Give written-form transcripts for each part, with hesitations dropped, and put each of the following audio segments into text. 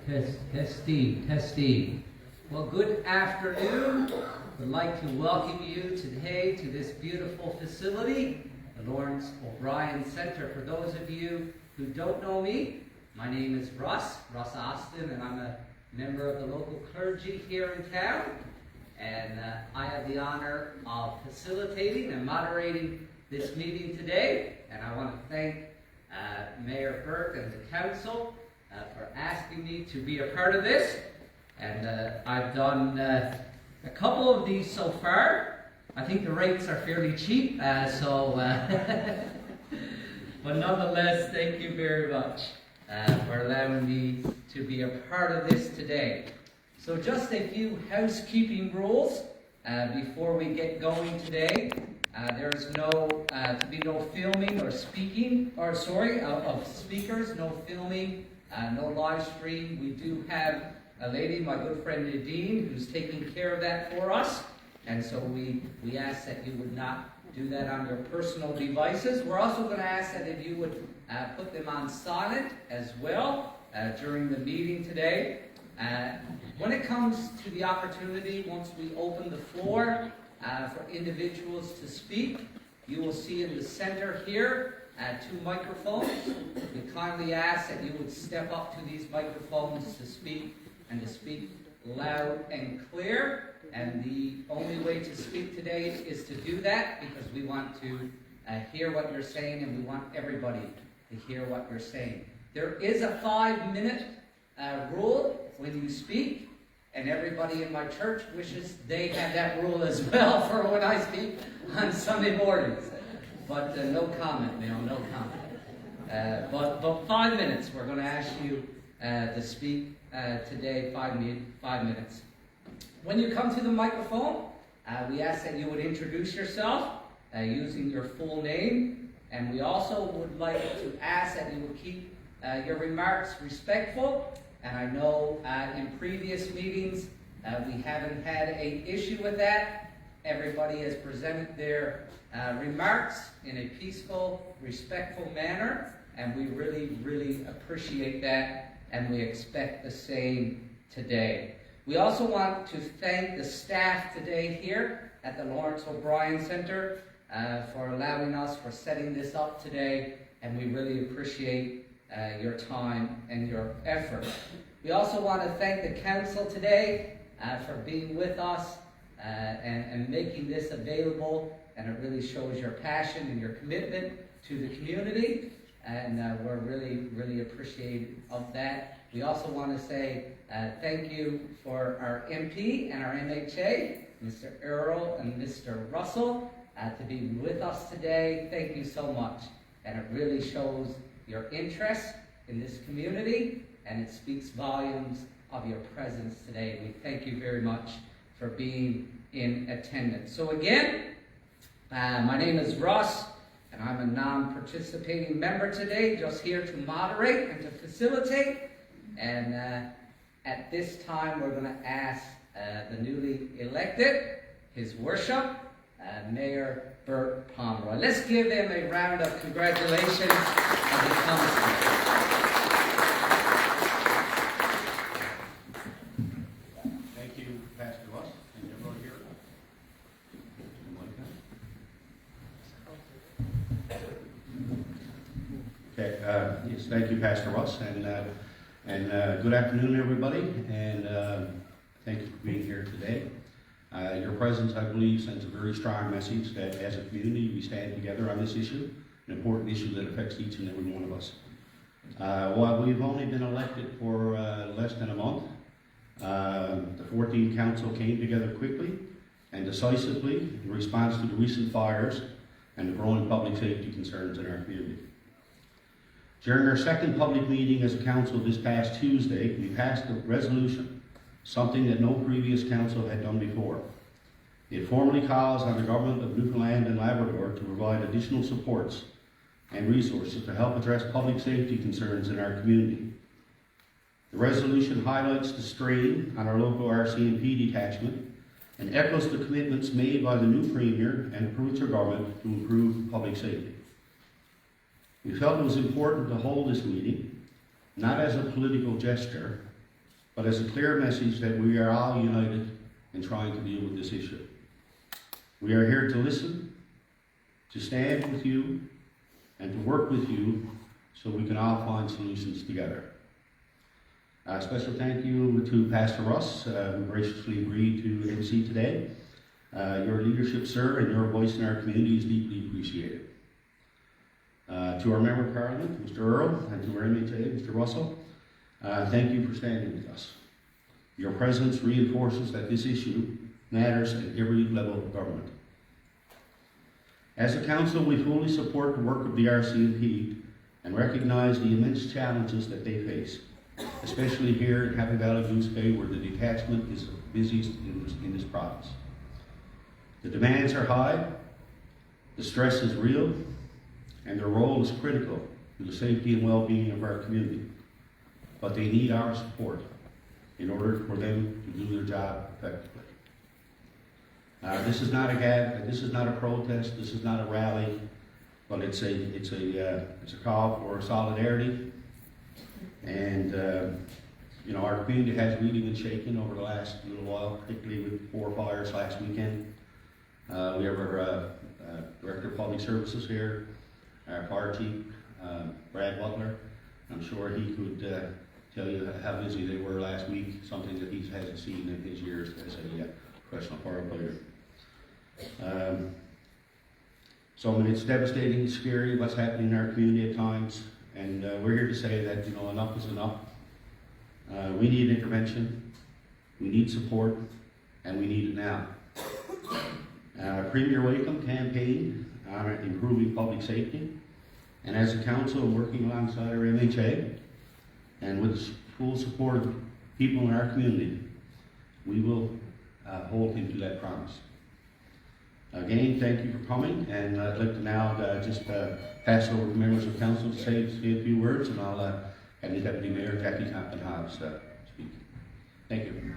Testing. Well, good afternoon. I'd like to welcome you today to this beautiful facility, the Lawrence O'Brien Center. For those of you who don't know me, my name is Russ Austin, and I'm a member of the local clergy here in town. And I have the honor of facilitating and moderating this meeting today. And I want to thank Mayor Burke and the council for asking me to be a part of this. And I've done a couple of these so far. I think the rates are fairly cheap, but nonetheless, thank you very much for allowing me to be a part of this today. So just a few housekeeping rules before we get going today. There's to be no filming or speaking, of speakers, no filming, no live stream. We do have a lady, my good friend Nadine, who's taking care of that for us. And so we ask that you would not do that on your personal devices. We're also going to ask that if you would put them on silent as well during the meeting today. When it comes to the opportunity, once we open the floor for individuals to speak, you will see in the center here 2 microphones. We kindly ask that you would step up to these microphones to speak, and to speak loud and clear. And the only way to speak today is to do that, because we want to hear what you're saying, and we want everybody to hear what you're saying. There is a 5-minute rule when you speak, and everybody in my church wishes they had that rule as well for when I speak on Sunday mornings. But no comment, no comment. But 5 minutes, we're going to ask you to speak today, 5 minutes. When you come to the microphone, we ask that you would introduce yourself using your full name, and we also would like to ask that you would keep your remarks respectful. And I know in previous meetings we haven't had an issue with that. Everybody has presented their remarks in a peaceful, respectful manner, and we really, really appreciate that, and we expect the same today. We also want to thank the staff today here at the Lawrence O'Brien Center for allowing us, for setting this up today, and we really appreciate your time and your effort. We also want to thank the council today for being with us and making this available, and it really shows your passion and your commitment to the community, and we're really, really appreciative of that. We also want to say thank you for our MP and our MHA, Mr. Earl and Mr. Russell, to be with us today. Thank you so much, and it really shows your interest in this community, and it speaks volumes of your presence today. We thank you very much for being in attendance. So again, my name is Russ, and I'm a non-participating member today, just here to moderate and to facilitate. And at this time, we're going to ask the newly elected, His Worship, Mayor Bert Pomeroy. Let's give him a round of congratulations as he comes. Thank you, Pastor Russ, and everyone here. Okay, yes, thank you, Pastor Russ, and good afternoon, everybody, and thank you for being here today. Your presence, I believe, sends a very strong message that as a community we stand together on this issue, an important issue that affects each and every one of us. While we've only been elected for less than a month, the 14 Council came together quickly and decisively in response to the recent fires and the growing public safety concerns in our community. During our second public meeting as a council this past Tuesday, we passed a resolution, something that no previous council had done before. It formally calls on the government of Newfoundland and Labrador to provide additional supports and resources to help address public safety concerns in our community. The resolution highlights the strain on our local RC&P detachment and echoes the commitments made by the new Premier and the provincial government to improve public safety. We felt it was important to hold this meeting, not as a political gesture, but as a clear message that we are all united in trying to deal with this issue. We are here to listen, to stand with you, and to work with you so we can all find solutions together. A special thank you to Pastor Russ, who graciously agreed to MC today. Your leadership, sir, and your voice in our community is deeply appreciated. To our Member of Parliament, Mr. Earl, and to our MHA, Mr. Russell, thank you for standing with us. Your presence reinforces that this issue matters at every level of government. As a council, we fully support the work of the RCMP and recognize the immense challenges that they face, especially here in Happy Valley-Goose Bay, where the detachment is the busiest in this province. The demands are high, the stress is real, and their role is critical to the safety and well-being of our community. But they need our support in order for them to do their job effectively. This is not a protest. This is not a rally, but it's a call for solidarity. And our community has really been shaken over the last little while, particularly with 4 fires last weekend. We have our Director of Public Services here, our fire chief, Brad Butler. I'm sure he could tell you how busy they were last week, something that he hasn't seen in his years as a professional firefighter. So it's devastating, it's scary what's happening in our community at times, and we're here to say that enough is enough. We need intervention, we need support, and we need it now. Premier Wakeham campaigned on improving public safety, and as a council working alongside our MHA, and with the full support of people in our community, we will hold him to that promise. Again, thank you for coming, and I'd like to now just pass over to members of council to say a few words, and I'll have the Deputy Mayor, Jackie Tompkins, speak. Thank you.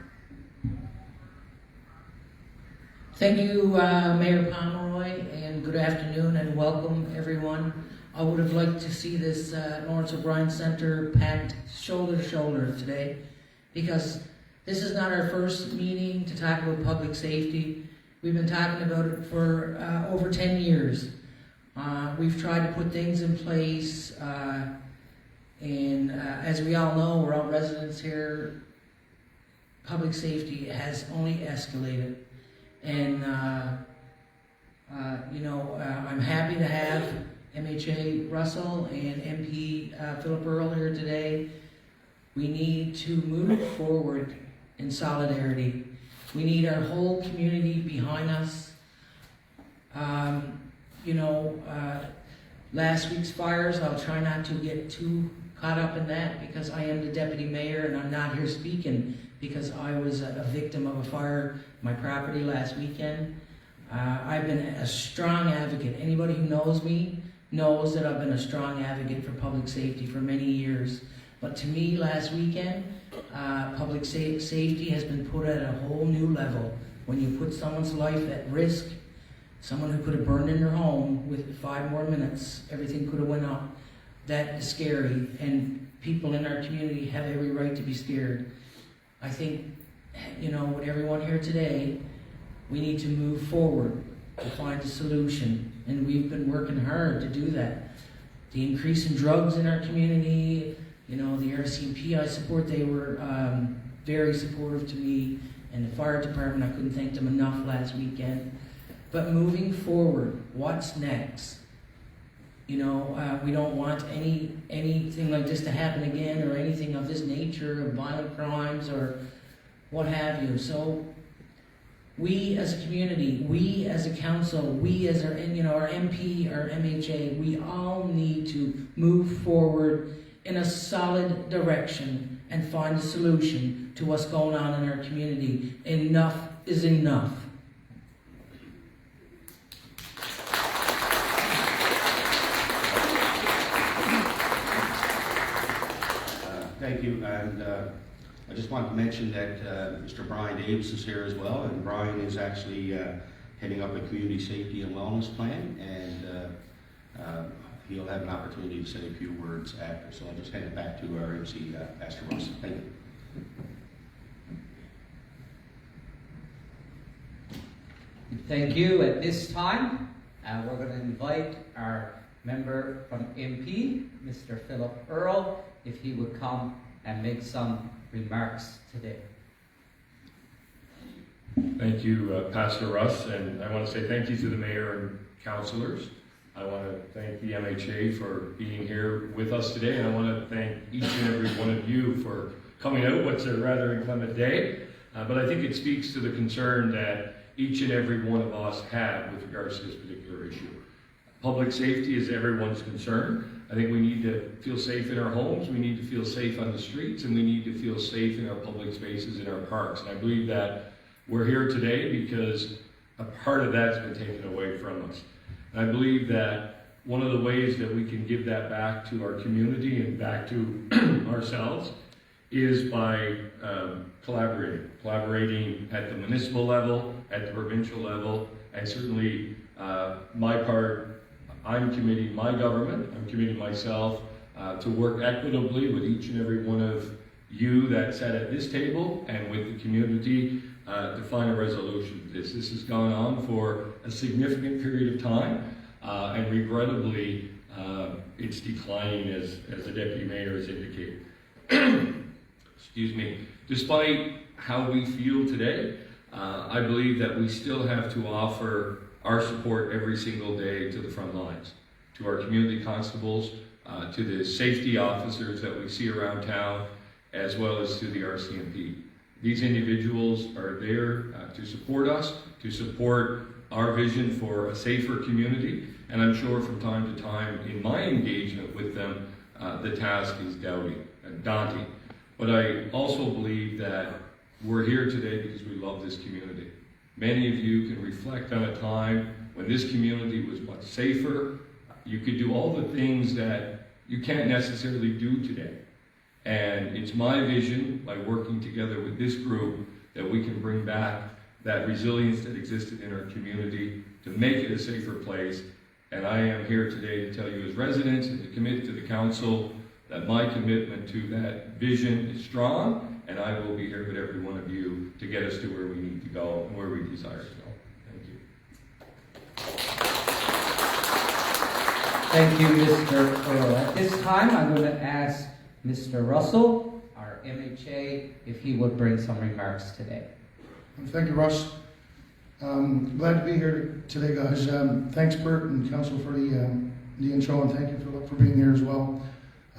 Thank you, Mayor Pomeroy, and good afternoon and welcome everyone. I would have liked to see this Lawrence O'Brien Center packed shoulder to shoulder today, because this is not our first meeting to talk about public safety. We've been talking about it for over 10 years. We've tried to put things in place, and as we all know, we're all residents here, public safety has only escalated. And, I'm happy to have MHA Russell and MP Philip Earl here today. We need to move forward in solidarity. We need our whole community behind us. Last week's fires, I'll try not to get too caught up in that, because I am the deputy mayor and I'm not here speaking because I was a victim of a fire on my property last weekend. I've been a strong advocate. Anybody who knows me knows that I've been a strong advocate for public safety for many years. But to me, last weekend, public safety has been put at a whole new level. When you put someone's life at risk, someone who could have burned in their home with 5 more minutes, everything could have went up. That is scary, and people in our community have every right to be scared. I think, with everyone here today, we need to move forward to find a solution, and we've been working hard to do that. The increase in drugs in our community, the RCMP I support, they were very supportive to me, and the fire department, I couldn't thank them enough last weekend. But moving forward, what's next? We don't want anything like this to happen again, or anything of this nature, of violent crimes or what have you. So we as a community, we as a council, we as our MP, our MHA, we all need to move forward in a solid direction and find a solution to what's going on in our community. Enough is enough. Thank you, and I just want to mention that Mr. Brian Davis is here as well, and Brian is actually heading up a community safety and wellness plan, and he'll have an opportunity to say a few words after, so I'll just hand it back to our MC, Pastor Russ. Thank you. Thank you. At this time, we're going to invite our member from MP, Mr. Philip Earl, if he would come and make some remarks today. Thank you, Pastor Russ, and I want to say thank you to the mayor and councillors. I want to thank the MHA for being here with us today, and I want to thank each and every one of you for coming out. What's a rather inclement day, but I think it speaks to the concern that each and every one of us have with regards to this particular issue. Public safety is everyone's concern. I think we need to feel safe in our homes, we need to feel safe on the streets, and we need to feel safe in our public spaces, in our parks. And I believe that we're here today because a part of that's been taken away from us. And I believe that one of the ways that we can give that back to our community and back to ourselves is by collaborating at the municipal level, at the provincial level, and certainly my part, I'm committing my government, I'm committing myself to work equitably with each and every one of you that sat at this table and with the community to find a resolution to this. This has gone on for a significant period of time, and regrettably, it's declining as the Deputy Mayor has indicated. Excuse me. Despite how we feel today, I believe that we still have to offer our support every single day to the front lines, to our community constables, to the safety officers that we see around town, as well as to the RCMP. These individuals are there to support us, to support our vision for a safer community, and I'm sure from time to time in my engagement with them, the task is daunting. But I also believe that we're here today because we love this community. Many of you can reflect on a time when this community was much safer. You could do all the things that you can't necessarily do today. And it's my vision, by working together with this group, that we can bring back that resilience that existed in our community to make it a safer place. And I am here today to tell you as residents and to commit to the council that my commitment to that vision is strong, and I will be here with every one of you to get us to where we need to go and where we desire to go. Thank you. Thank you, Mr. Earl. At this time, I'm going to ask Mr. Russell, our MHA, if he would bring some remarks today. Thank you, Russ. Glad to be here today, guys. Thanks, Bert and Council, for the intro, and thank you, Philip, for being here as well.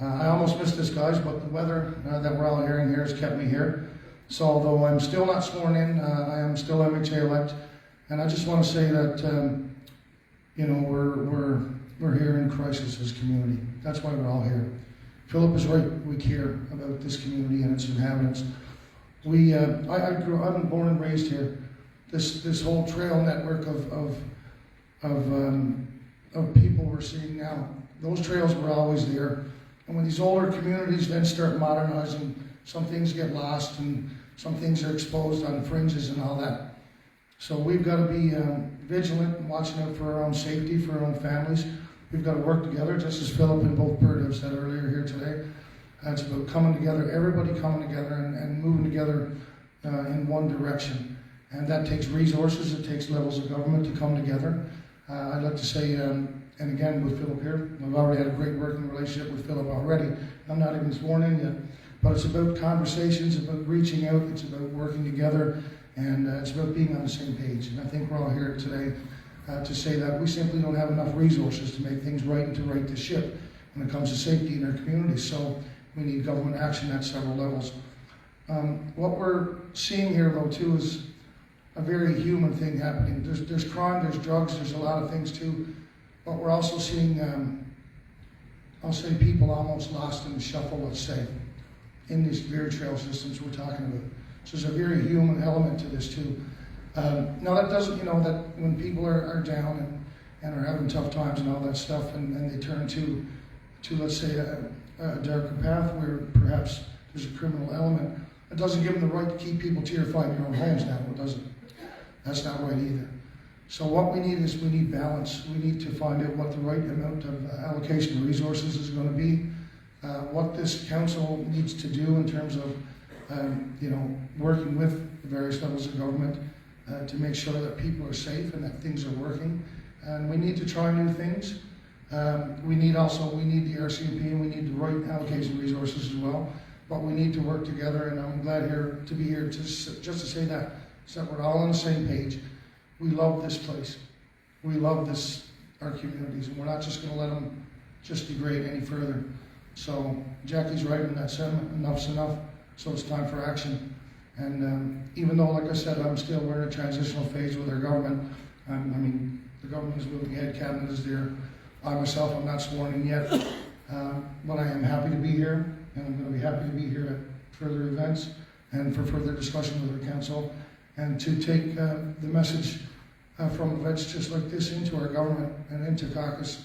I almost missed this, guys, but the weather that we're all hearing here has kept me here. So although I'm still not sworn in, I am still MHA elect, and I just want to say that we're here in crisis as a community. That's why we're all here. Philip is right. We care about this community and its inhabitants. I'm born and raised here. This whole trail network of people we're seeing now, those trails were always there. And when these older communities then start modernizing, some things get lost and some things are exposed on fringes and all that. So we've got to be vigilant and watching out for our own safety, for our own families. We've got to work together, just as Philip and both Bert have said earlier here today. It's about coming together, everybody coming together and moving together in one direction. And that takes resources, it takes levels of government to come together. I'd like to say, and again with Philip here, I've already had a great working relationship with Philip already. I'm not even sworn in yet. But it's about conversations, about reaching out, it's about working together, and it's about being on the same page. And I think we're all here today to say that we simply don't have enough resources to make things right and to right the ship when it comes to safety in our communities. So we need government action at several levels. What we're seeing here, though, too, is a very human thing happening. There's crime, there's drugs, there's a lot of things, too. But we're also seeing, I'll say, people almost lost in the shuffle, let's say, in these beer trail systems we're talking about. So there's a very human element to this, too. Now, that doesn't, that when people are down and are having tough times and all that stuff, and they turn to let's say, a darker path where perhaps there's a criminal element, it doesn't give them the right to keep people terrified in their own homes now, it doesn't. That's not right either. So what we need is we need balance. We need to find out what the right amount of allocation of resources is going to be, what this council needs to do in terms of, working with the various levels of government to make sure that people are safe and that things are working. And we need to try new things. We need the RCMP, and we need the right allocation resources as well. But we need to work together, and I'm glad to be here just to say that, so that we're all on the same page. We love this place. We love our communities, and we're not just going to let them just degrade any further. So Jackie's right in that sentiment. Enough's enough. So it's time for action. And even though, like I said, we're in a transitional phase with our government. The government is moving ahead. Cabinet is there. I myself, I'm not sworn in yet, but I am happy to be here, and I'm going to be happy to be here at further events and for further discussion with the council, and to take the message from events just like this into our government and into caucus,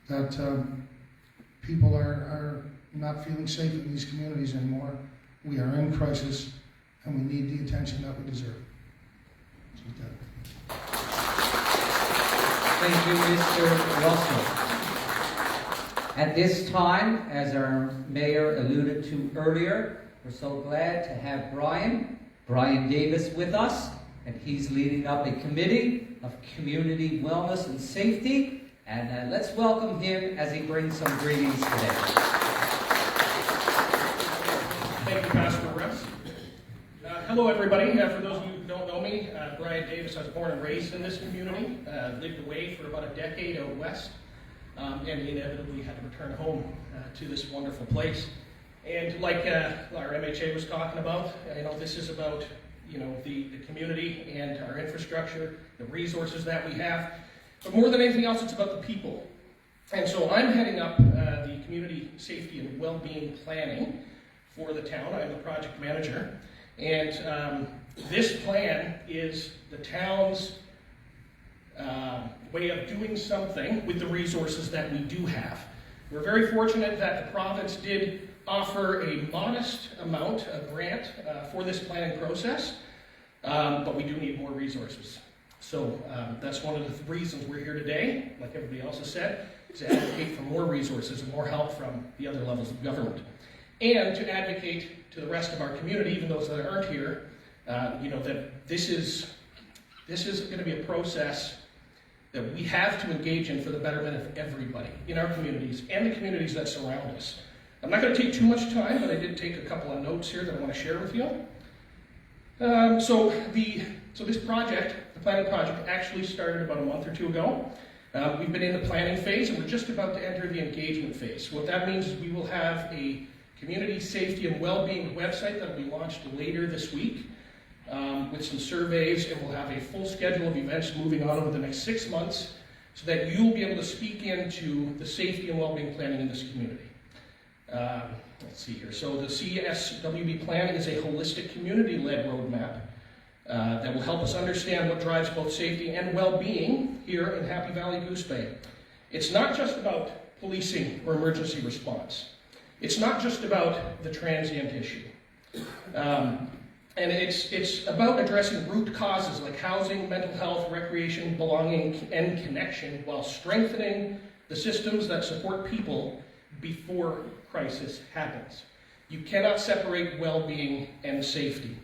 that people are not feeling safe in these communities anymore. We are in crisis, and we need the attention that we deserve. Thank you, Mr. Russell. At this time, as our mayor alluded to earlier, we're so glad to have Brian Davis with us, and he's leading up a committee of community wellness and safety. And let's welcome him as he brings some greetings today. Thank you, Pastor Russ. Hello, everybody. For those of you who don't know me, Brian Davis. I was born and raised in this community, lived away for about a decade out west, and inevitably had to return home to this wonderful place. And like our MHA was talking about, this is about the community and our infrastructure, the resources that we have. But more than anything else, it's about the people. And so I'm heading up the community safety and well-being planning for the town. I'm the project manager. And this plan is the town's way of doing something with the resources that we do have. We're very fortunate that the province did offer a modest amount of grant for this planning process, but we do need more resources. So that's one of the reasons we're here today, like everybody else has said, is to advocate for more resources and more help from the other levels of government. And to advocate to the rest of our community, even those that aren't here, that this is going to be a process that we have to engage in for the betterment of everybody in our communities and the communities that surround us. I'm not going to take too much time, but I did take a couple of notes here that I want to share with you. So this project, the planning project, actually started about a month or two ago. We've been in the planning phase, and we're just about to enter the engagement phase. What that means is we will have a community safety and well-being website that will be launched later this week with some surveys, and we'll have a full schedule of events moving on over the next 6 months so that you'll be able to speak into the safety and well-being planning in this community. Let's see here. So the CSWB plan is a holistic community-led roadmap that will help us understand what drives both safety and well-being here in Happy Valley-Goose Bay. It's not just about policing or emergency response. It's not just about the transient issue. And it's about addressing root causes like housing, mental health, recreation, belonging, and connection while strengthening the systems that support people before crisis happens. You cannot separate well-being and safety.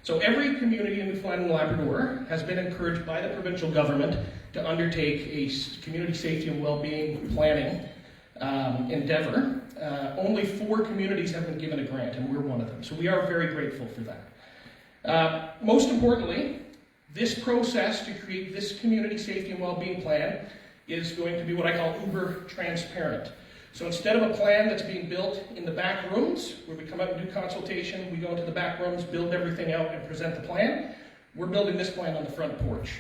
So every community in Newfoundland and Labrador has been encouraged by the provincial government to undertake a community safety and well-being planning endeavor. Only 4 communities have been given a grant, and we're one of them. So we are very grateful for that. Most importantly, this process to create this community safety and well-being plan is going to be what I call uber transparent. So instead of a plan that's being built in the back rooms, where we come out and do consultation, we go into the back rooms, build everything out, and present the plan, we're building this plan on the front porch.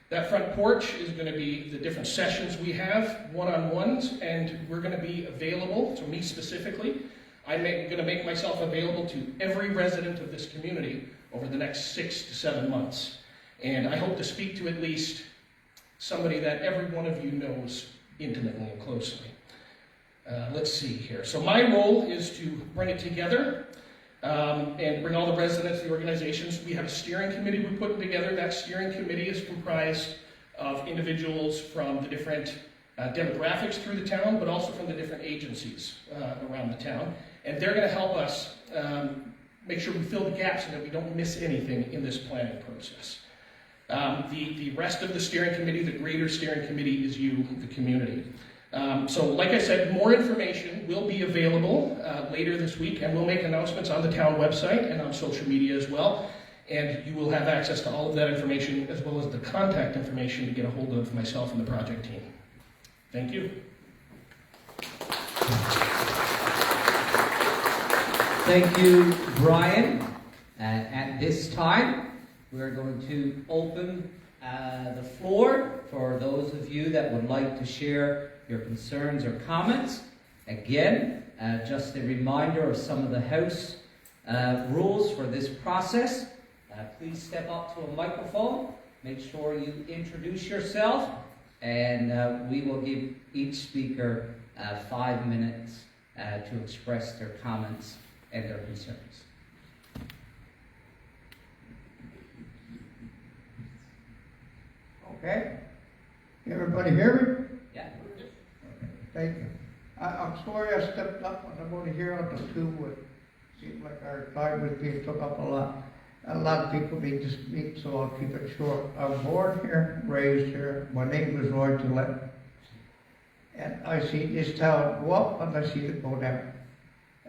That front porch is going to be the different sessions we have, one-on-ones, and we're going to be available, so me specifically, I'm going to make myself available to every resident of this community over the next 6 to 7 months. And I hope to speak to at least somebody that every one of you knows intimately and closely. Let's see here. So my role is to bring it together and bring all the residents, the organizations. We have a steering committee we're putting together. That steering committee is comprised of individuals from the different demographics through the town, but also from the different agencies around the town. And they're going to help us make sure we fill the gaps and that we don't miss anything in this planning process. The rest of the steering committee, the greater steering committee, is you, the community. So like I said, more information will be available later this week, and we'll make announcements on the town website and on social media as well. And you will have access to all of that information as well as the contact information to get a hold of myself and the project team. Thank you. Thank you, Brian. At this time, we're going to open the floor for those of you that would like to share your concerns or comments. Again, just a reminder of some of the house rules for this process. Please step up to a microphone. Make sure you introduce yourself, and we will give each speaker 5 minutes to express their comments and their concerns. Okay? Everybody hear me? Yeah. Thank you. I'm sorry I stepped up when I'm only here on the two. It seems like our time was being took up a lot. A lot of people need to speak, so I'll keep it short. I'm born here, raised here. My name is Roy Gillette. And I see this town go up and I see it go down.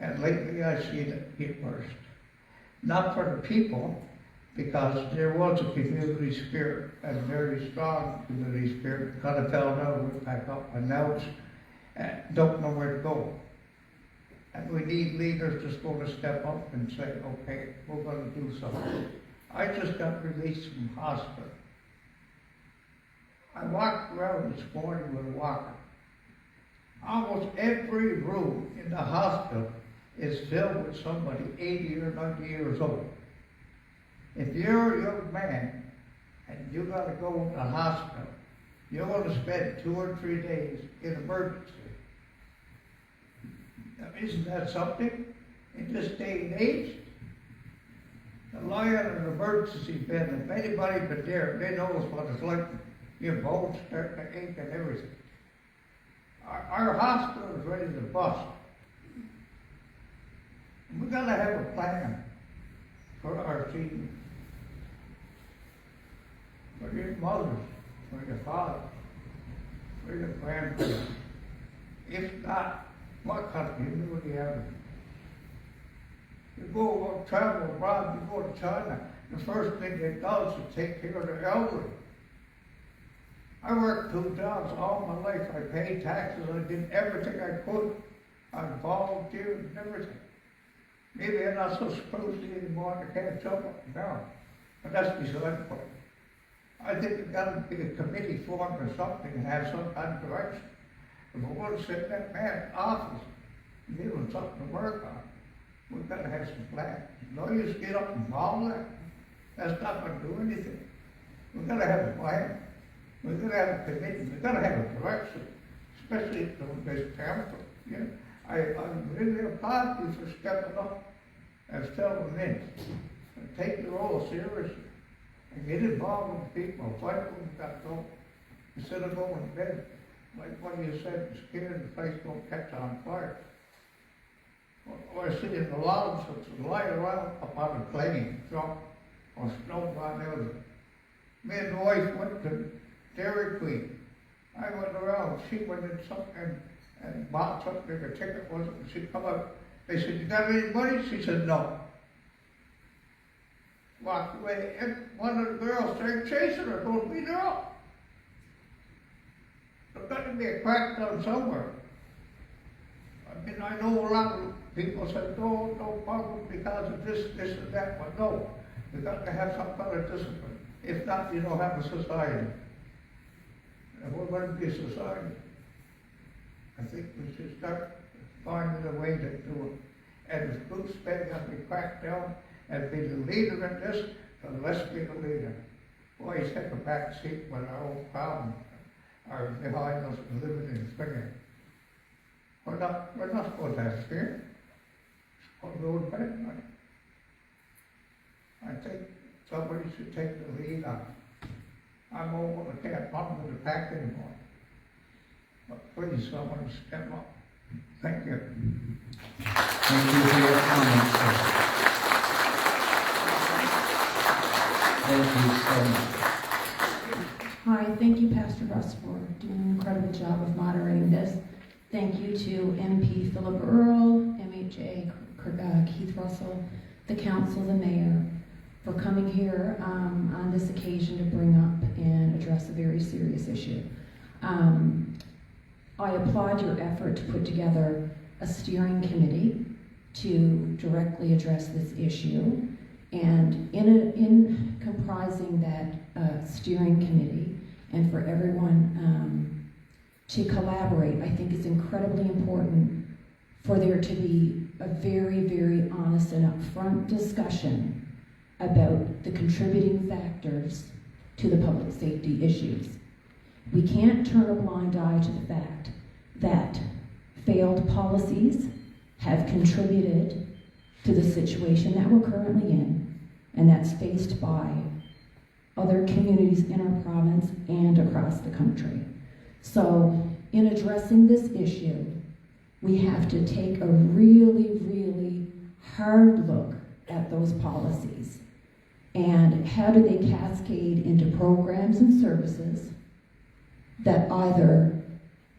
And lately I see it get worse. Not for the people, because there was a community spirit, a very strong community spirit, kind of fell down, went back up, and now it's don't know where to go. And we need leaders just going to step up and say, okay, we're going to do something. I just got released from hospital. I walked around this morning with a walker. Almost every room in the hospital is filled with somebody 80 or 90 years old. If you're a young man and you got to go to the hospital, you're going to spend 2 or 3 days in emergency. Now, isn't that something? In this day and age, to lie on an emergency bed, if anybody but there, they know what it's like. Your bones start to ache and everything. Our hospital is ready to bust. We've got to have a plan for our seniors, for your mothers, for your fathers, for your grandparents. If not, what continuity have we? You go travel abroad, you go to China, the first thing they do is take care of the elderly. I worked 2 jobs all my life. I paid taxes. I did everything I could. I volunteered and everything. Maybe I'm not so sprucey anymore. I can't jump up and down. But that's beside the point. I think there's got to be a committee formed or something and have some kind of direction. If we want to sit in that man's office and give him something to work on, we've got to have some plans. No use get up and follow that. That's not going to do anything. We've got to have a plan. We've got to have a committee. We've got to have a direction, especially from this council. You know, I really applaud you for stepping up and stepping in and take the role seriously and get involved with people, fight what we've got to go, instead of going to bed. Like what you said, scared the place won't catch on fire. Or seeing the logs that lie around up on a plane, truck, or snowboard and everything. Me and the wife went to Dairy Queen. I went around, she went in something and bought something, a ticket was it, and she come up. They said, you got any money? She said, no. Walked away, and one of the girls started chasing her, told me they're up. There's got to be a crackdown somewhere. I mean, I know a lot of people say, no problem because of this, and that, but no. You've got to have some kind of discipline. If not, you don't have a society. And we're going to be a society. I think we should start finding a way to do it. And if Bruce Bay got to be cracked down and be the leader in this, then let's be the leader. Boy, he's taking a back seat when our own problems are behind us and living in fear. We're not supposed to have fear. We're supposed to go to bed. I think somebody should take the lead on it. I'm old, I can't bump with the pack anymore. But please, someone step up. Thank you. Thank you for your comments, sir. Thank you so much. for doing an incredible job of moderating this. Thank you to MP Philip Earl, MHA Keith Russell, the council, the mayor, for coming here on this occasion to bring up and address a very serious issue. I applaud your effort to put together a steering committee to directly address this issue. And in comprising that steering committee, and for everyone to collaborate, I think it's incredibly important for there to be a very, very honest and upfront discussion about the contributing factors to the public safety issues. We can't turn a blind eye to the fact that failed policies have contributed to the situation that we're currently in, and that's faced by other communities in our province and across the country. So in addressing this issue, we have to take a really, really hard look at those policies and how do they cascade into programs and services that either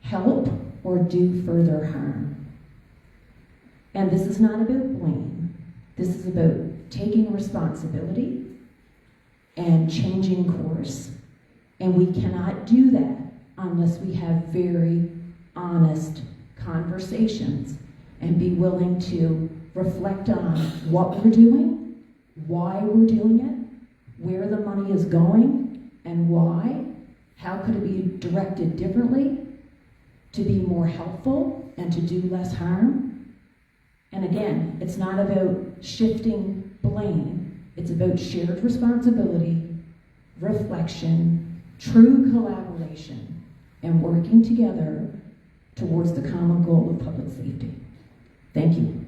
help or do further harm. And this is not about blame. This is about taking responsibility and changing course. And we cannot do that unless we have very honest conversations and be willing to reflect on what we're doing, why we're doing it, where the money is going, and why, how could it be directed differently to be more helpful and to do less harm. And again, it's not about shifting blame, it's about shared responsibility, reflection, true collaboration, and working together towards the common goal of public safety. Thank you.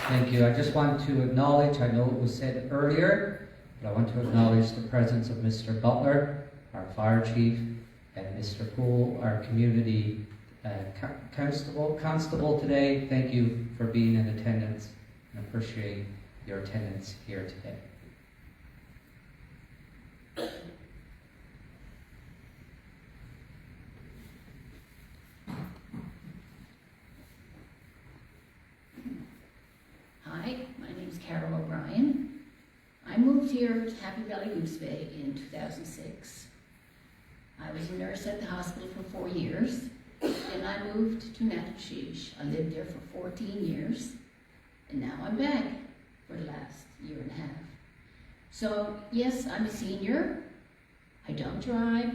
Thank you. I just want to acknowledge, I know it was said earlier, but I want to acknowledge the presence of Mr. Butler, our fire chief, and Mr. Poole, our community constable today. Thank you for being in attendance and appreciate your attendance here today. Hi, my name's Carol O'Brien. I moved here to Happy Valley-Goose Bay in 2006. I was a nurse at the hospital for 4 years. Then I moved to Natchitoches. I lived there for 14 years. And now I'm back for the last year and a half. So, yes, I'm a senior. I don't drive.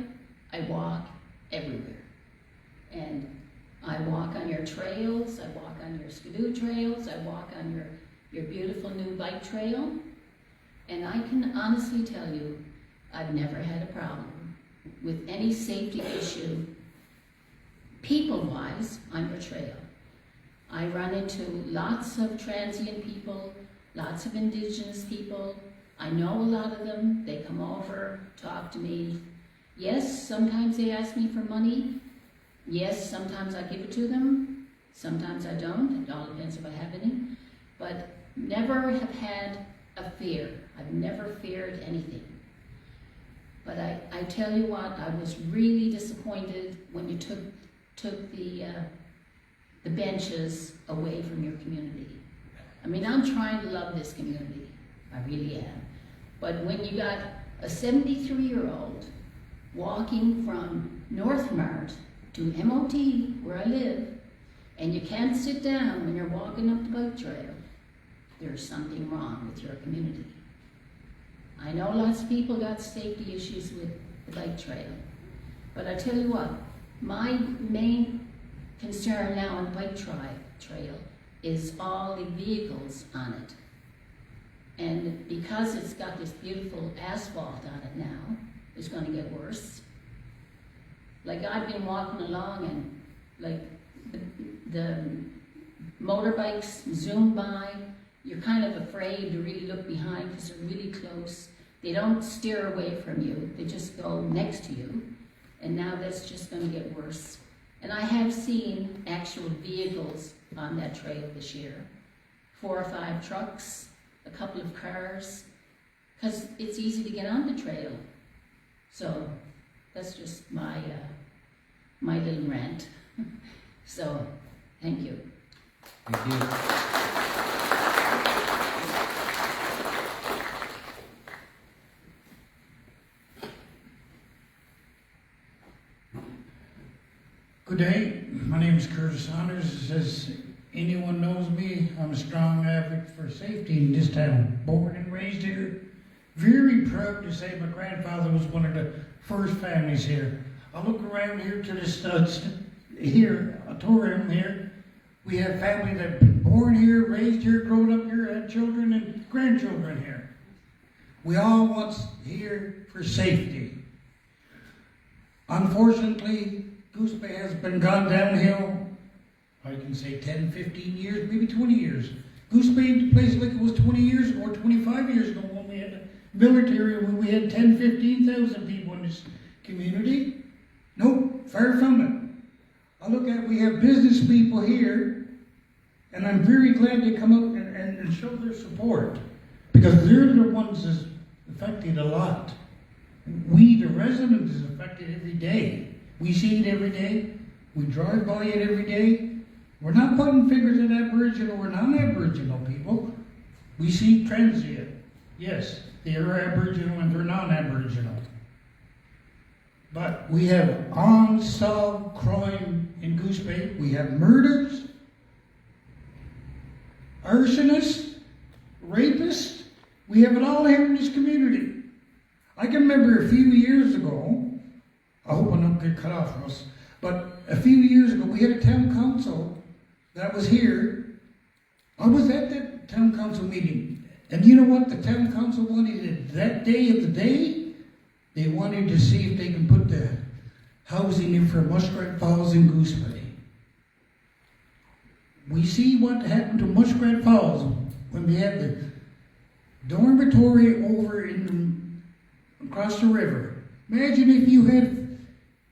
I walk everywhere. And I walk on your trails. I walk on your skidoo trails. I walk on your beautiful new bike trail. And I can honestly tell you, I've never had a problem with any safety issue. People-wise, on your trail. I run into lots of transient people, lots of indigenous people. I know a lot of them. They come over, talk to me. Yes, sometimes they ask me for money. Yes, sometimes I give it to them. Sometimes I don't. It all depends if I have any. But never have had a fear. I've never feared anything. But I tell you what, I was really disappointed when you took the benches away from your community. I mean, I'm trying to love this community. I really am. But when you got a 73-year-old walking from North Mart to MOT, where I live, and you can't sit down when you're walking up the bike trail, there's something wrong with your community. I know lots of people got safety issues with the bike trail, but I tell you what, my main concern now on the bike trail is all the vehicles on it. And because it's got this beautiful asphalt on it now, it's going to get worse. Like I've been walking along and like the motorbikes zoom by, you're kind of afraid to really look behind because they're really close. They don't steer away from you, they just go next to you. And now that's just going to get worse. And I have seen actual vehicles on that trail this year. 4 or 5 trucks, a couple of cars, because it's easy to get on the trail. So that's just my little rant. So, thank you. Thank you. Good day. My name is Curtis Saunders. As anyone knows me, I'm a strong advocate for safety in this town. Born and raised here. Very proud to say my grandfather was one of the first families here. I look around here to the studs here, auditorium here. We have family that been born here, raised here, grown up here, had children and grandchildren here. We all want here for safety. Unfortunately, Goose Bay has been gone downhill, I can say 10, 15 years, maybe 20 years. Goose Bay ain't a place like it was 20 years ago or 25 years ago when we had the military, when we had 10, 15,000 people in this community. No, far from it. I look at, we have business people here, and I'm very glad they come out and show their support, because they're the ones that's affected a lot. We, the residents, is affected every day. We see it every day. We drive by it every day. We're not pointing fingers at Aboriginal or non-Aboriginal people. We see transient. Yes, they are Aboriginal and they're non-Aboriginal. But we have unsolved crime in Goose Bay. We have murders, arsonists, rapists. We have it all here in this community. I can remember a few years ago, I hope I don't get cut off, Russ, but a few years ago we had a town council that was here. I was at that town council meeting, and you know what the town council wanted that day of the day? They wanted to see if they can put the housing in for Muskrat Falls and Goose Bay. We see what happened to Muskrat Falls when we had the dormitory over across the river. Imagine if you had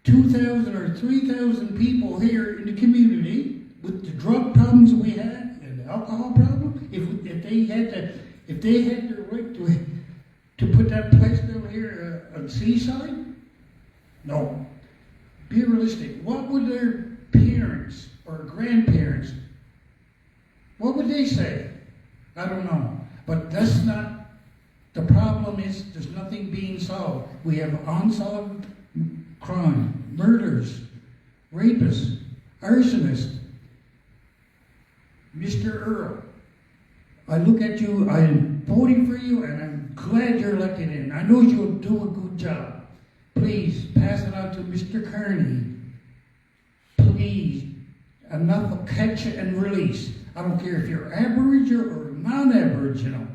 2,000 or 3,000 people here in the community with the drug problems we had and the alcohol problem. If they had the right to put that place down here on Seaside, no. Be realistic. What would their parents or grandparents? What would they say? I don't know. But that's not. The problem is there's nothing being solved. We have unsolved crime, murders, rapists, arsonists. Mr. Earl, I look at you, I'm voting for you, and I'm glad you're elected in. I know you'll do a good job. Please, pass it on to Mr. Kearney. Please, enough of catch and release. I don't care if you're Aboriginal or non-Aboriginal.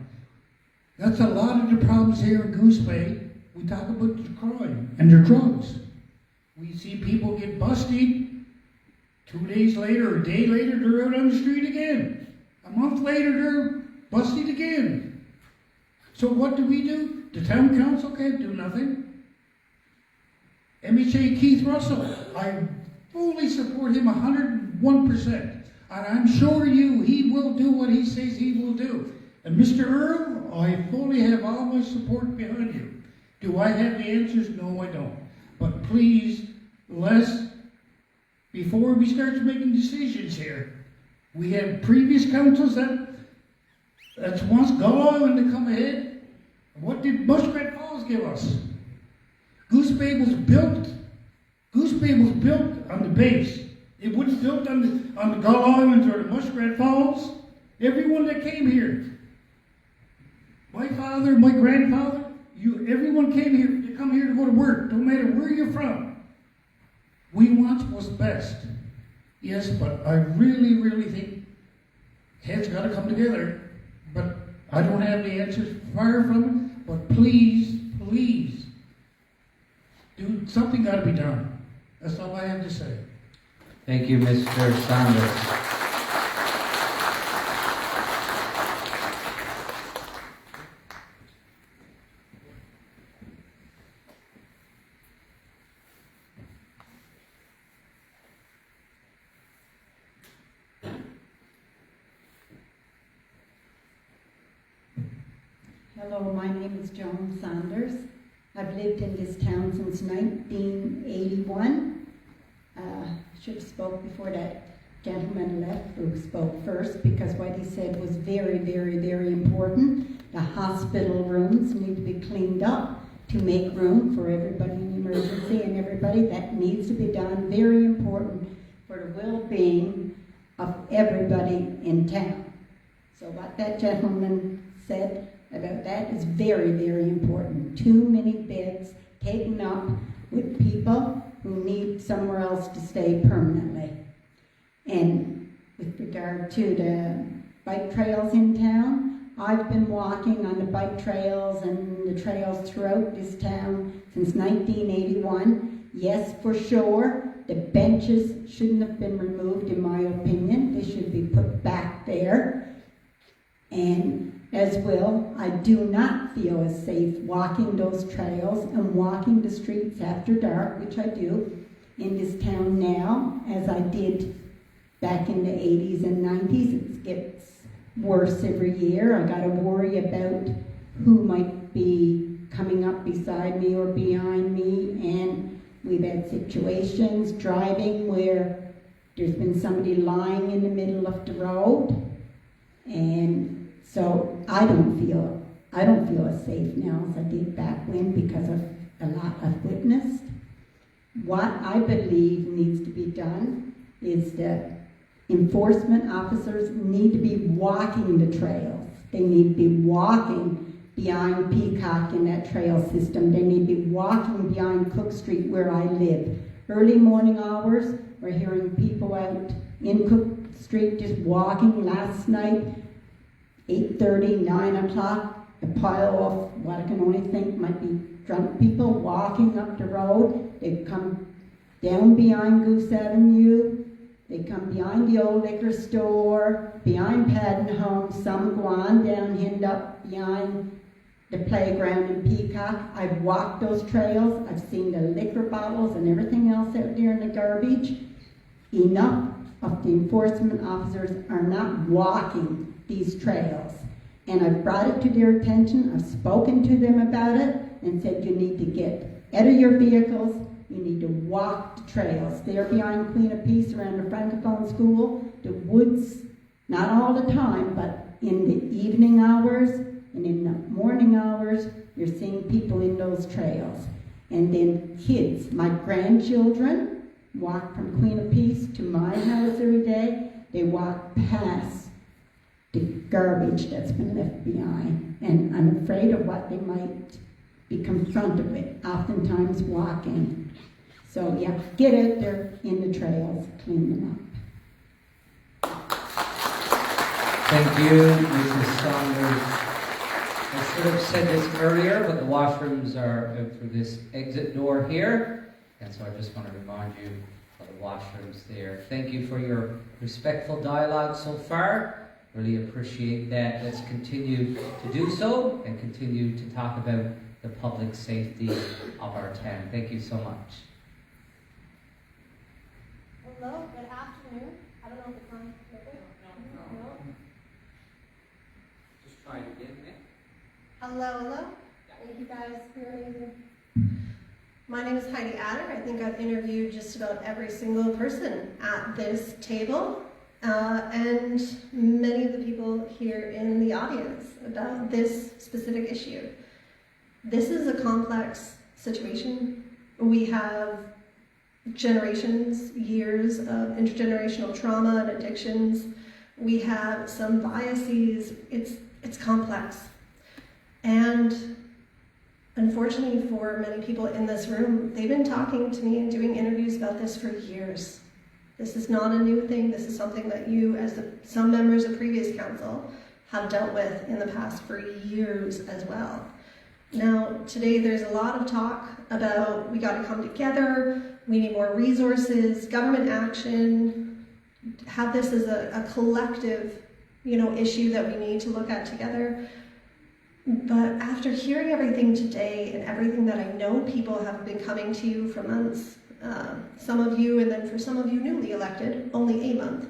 That's a lot of the problems here in Goose Bay. We talk about the crime and the drugs. We see people get busted. 2 days later or a day later, they're out on the street again. A month later, they're busted again. So what do? The town council can't do nothing. MHA Keith Russell, I fully support him 101%. And I'm sure he will do what he says he will do. And Mr. Earl, I fully have all my support behind you. Do I have the answers? No, I don't. But please, before we start making decisions here, we had previous councils that wants Galway to come ahead. What did Muskrat Falls give us? Goose Bay was built on the base. It wasn't built on the Gull Islands or the Muskrat Falls. Everyone that came here, my father, my grandfather, everyone came here. They come here to go to work, no matter where you're from. We want what's best. Yes, but I really, really think heads got to come together. But I don't have the answers, far from it. But please, please, something got to be done. That's all I have to say. Thank you, Mr. Saunders. Hello, my name is Joan Saunders. I've lived in this town since 1981. Should have spoke before that gentleman left who spoke first, because what he said was very, very, very important. The hospital rooms need to be cleaned up to make room for everybody in emergency and everybody. That needs to be done. Very important for the well-being of everybody in town. So what that gentleman said about that is very, very important. Too many beds taken up with people who need somewhere else to stay permanently. And with regard to the bike trails in town, I've been walking on the bike trails and the trails throughout this town since 1981. Yes, for sure, the benches shouldn't have been removed, in my opinion. They should be put back there. And as well, I do not feel as safe walking those trails and walking the streets after dark, which I do in this town now, as I did back in the 80s and 90s. It gets worse every year. I gotta worry about who might be coming up beside me or behind me, and we've had situations driving where there's been somebody lying in the middle of the road, and so I don't feel as safe now as I did back when, because of a lot I've witnessed. What I believe needs to be done is that enforcement officers need to be walking the trails. They need to be walking behind Peacock in that trail system. They need to be walking behind Cook Street where I live. Early morning hours, we're hearing people out in Cook Street just walking. Last night, 8:30, 9 o'clock, a pile of what I can only think might be drunk people walking up the road. They come down behind Goose Avenue. They come behind the old liquor store, behind Paddon Home. Some go on down, end up behind the playground in Peacock. I've walked those trails. I've seen the liquor bottles and everything else out there in the garbage. Enough of the enforcement officers are not walking these trails. And I've brought it to their attention. I've spoken to them about it and said, you need to get out of your vehicles. You need to walk the trails. They're behind Queen of Peace around the Francophone School, the woods, not all the time, but in the evening hours and in the morning hours, you're seeing people in those trails. And then kids, my grandchildren, walk from Queen of Peace to my house every day. They walk past the garbage that's been left behind. And I'm afraid of what they might be confronted with, oftentimes walking. So yeah, get out there in the trails, clean them up. Thank you, Mrs. Saunders. I should have said this earlier, but the washrooms are out through this exit door here. And so I just want to remind you of the washrooms there. Thank you for your respectful dialogue so far. Really appreciate that. Let's continue to do so and continue to talk about the public safety of our town. Thank you so much. Hello, good afternoon. I don't know if it's on. No. Just try it again, Nick. Hello. Thank you guys for amazing. My name is Heidi Adder. I think I've interviewed just about every single person at this table, and many of the people here in the audience about this specific issue. This is a complex situation. We have generations, years of intergenerational trauma and addictions. We have some biases. It's complex. And unfortunately for many people in this room, they've been talking to me and doing interviews about this for years. This is not a new thing. This is something that you, as some members of previous council, have dealt with in the past for years as well. Now, today there's a lot of talk about we got to come together, we need more resources, government action, have this as a collective, issue that we need to look at together. But after hearing everything today and everything that I know people have been coming to you for months, some of you, and then for some of you newly elected, only a month.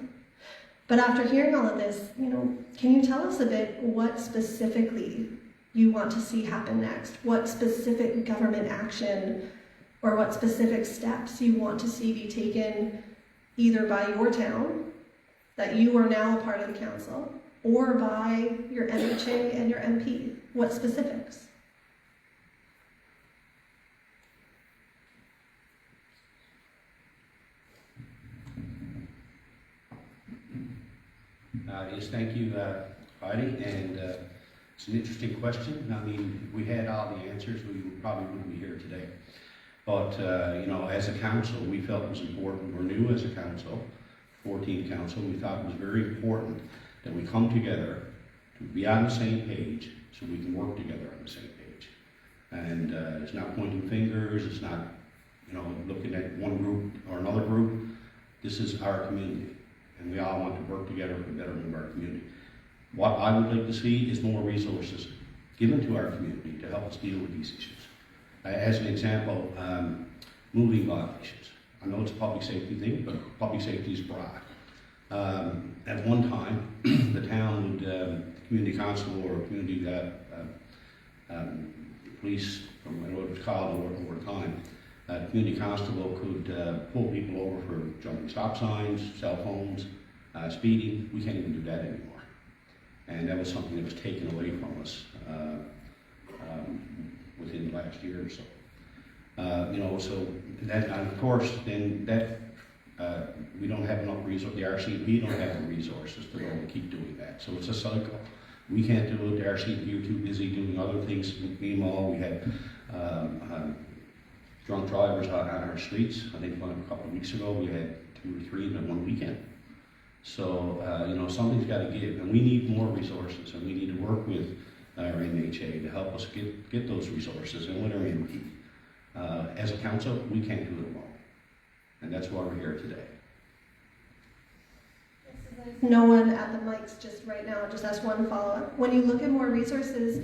But after hearing all of this, can you tell us a bit what specifically you want to see happen next, what specific government action or what specific steps you want to see be taken either by your town, that you are now a part of the council, or by your MHA and your MP. What specifics? Yes, thank you, Heidi, and it's an interesting question. I mean, if we had all the answers, we probably wouldn't be here today. But, you know, as a council, we felt it was important. We're new as a council, 14th council. We thought it was very important that we come together to be on the same page so we can work together on the same page. And it's not pointing fingers. It's not, you know, looking at one group or another group. This is our community, and we all want to work together for the betterment of our community. What I would like to see is more resources given to our community to help us deal with these issues. As an example, moving violations. I know it's a public safety thing, but public safety is broad. At one time, the town would, community constable or community police, or what it was called over time, community constable could pull people over for jumping stop signs, cell phones, speeding. We can't even do that anymore. And that was something that was taken away from us within the last year or so. You know, so that, and of course, then that we don't have enough resources. The RCMP don't have the resources to be able to keep doing that. So it's a cycle. We can't do it. The RCMP are too busy doing other things. Meanwhile, we had drunk drivers on our streets. I think a couple of weeks ago we had 2 or 3 in one weekend. So, you know, something's got to give, and we need more resources, and we need to work with our MHA to help us get those resources, and with our MP. As a council, we can't do it alone, and that's why we're here today. No one at the mics just right now, just ask one follow-up. When you look at more resources,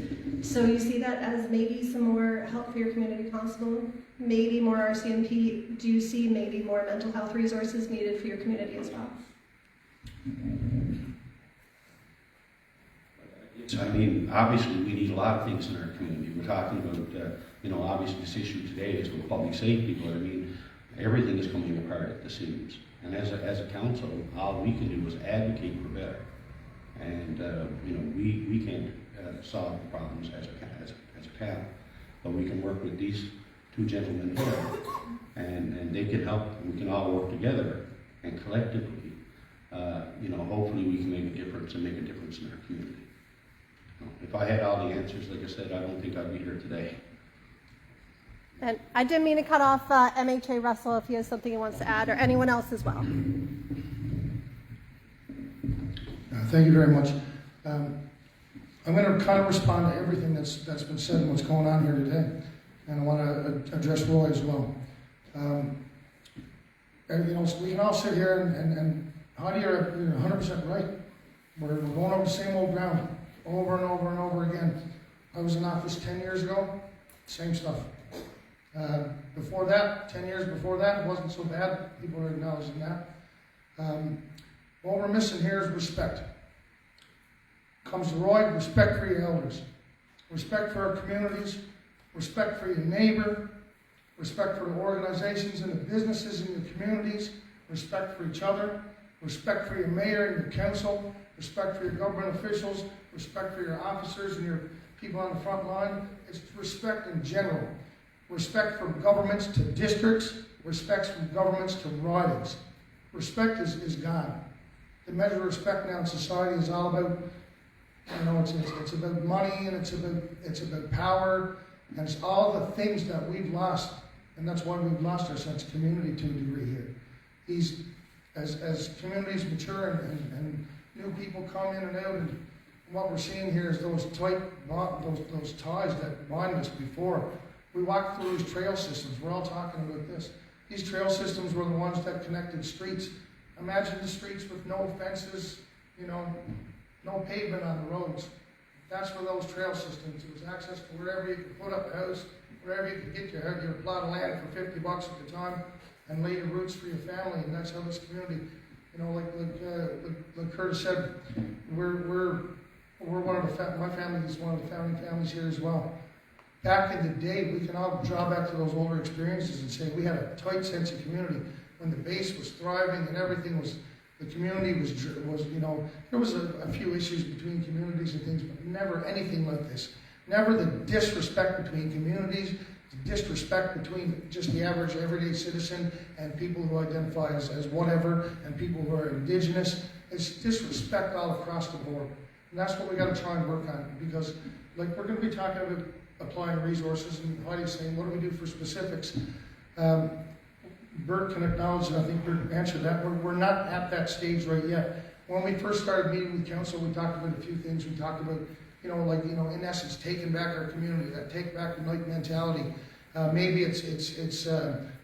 so you see that as maybe some more help for your community constable, maybe more RCMP, do you see maybe more mental health resources needed for your community as well? I mean, obviously, we need a lot of things in our community. We're talking about, you know, obviously this issue today is with public safety, but I mean, everything is coming apart at the seams. And as a council, all we can do is advocate for better. And, you know, we can't solve the problems as a town, but we can work with these 2 gentlemen here, and they can help, and we can all work together, and collectively, you know, hopefully we can make a difference and make a difference in our community. If I had all the answers, like I said, I don't think I'd be here today. And I didn't mean to cut off MHA Russell if he has something he wants to add, or anyone else as well. Thank you very much. I'm going to kind of respond to everything that's been said and what's going on here today, and I want to address Roy as well. And, you know, so we can all sit here and Heidi, you're 100% right. We're going over the same old ground over and over and over again. I was in office 10 years ago, same stuff. Before that, 10 years before that, it wasn't so bad. People are acknowledging that. What we're missing here is respect. Comes to Roy, respect for your elders, respect for our communities, respect for your neighbor, respect for the organizations and the businesses in your communities, respect for each other, respect for your mayor and your council, respect for your government officials, respect for your officers and your people on the front line. It's respect in general. Respect from governments to districts, respect from governments to ridings. Respect is gone. The measure of respect now in society is all about, you know, it's about money, and it's about power, and it's all the things that we've lost, and that's why we've lost our sense of community to a degree here. As communities mature and new people come in and out, and what we're seeing here is those ties that bind us before. We walked through these trail systems. We're all talking about this. These trail systems were the ones that connected streets. Imagine the streets with no fences, you know, no pavement on the roads. That's for those trail systems. It was access to wherever you could put up a house, wherever you could get your plot of land for $50 at the time, and lay your roots for your family. And that's how this community, you know, like Curtis said, we're we're one of my family is one of the founding families here as well. Back in the day, we can all draw back to those older experiences and say we had a tight sense of community when the base was thriving and everything was, the community was you know, there was a few issues between communities and things, but never anything like this. Never the disrespect between communities, the disrespect between just the average everyday citizen and people who identify as whatever, and people who are indigenous. It's disrespect all across the board. And that's what we got to try and work on, because like we're going to be talking about applying resources, and Heidi's saying, what do we do for specifics? Bert can acknowledge, and I think Bert answered that, we're not at that stage right yet. When we first started meeting with council, we talked about a few things. We talked about, in essence, taking back our community, that take back the night mentality. Maybe it's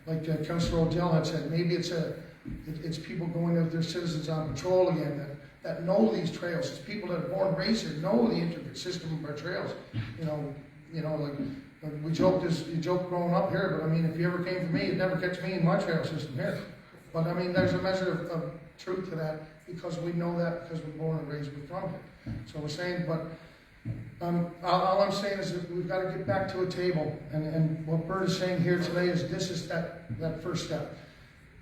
like Councillor O'Dell had said, maybe it's people going out, their citizens on patrol again, that know these trails. It's people that are born and raised here, know the intricate system of our trails. Like we joked, you joke growing up here, but I mean, if you ever came for me, you'd never catch me in my trail system here. But I mean, there's a measure of truth to that, because we know that because we're born and raised from it. So we're saying, but all I'm saying is that we've got to get back to a table, and what Bert is saying here today is this is that first step.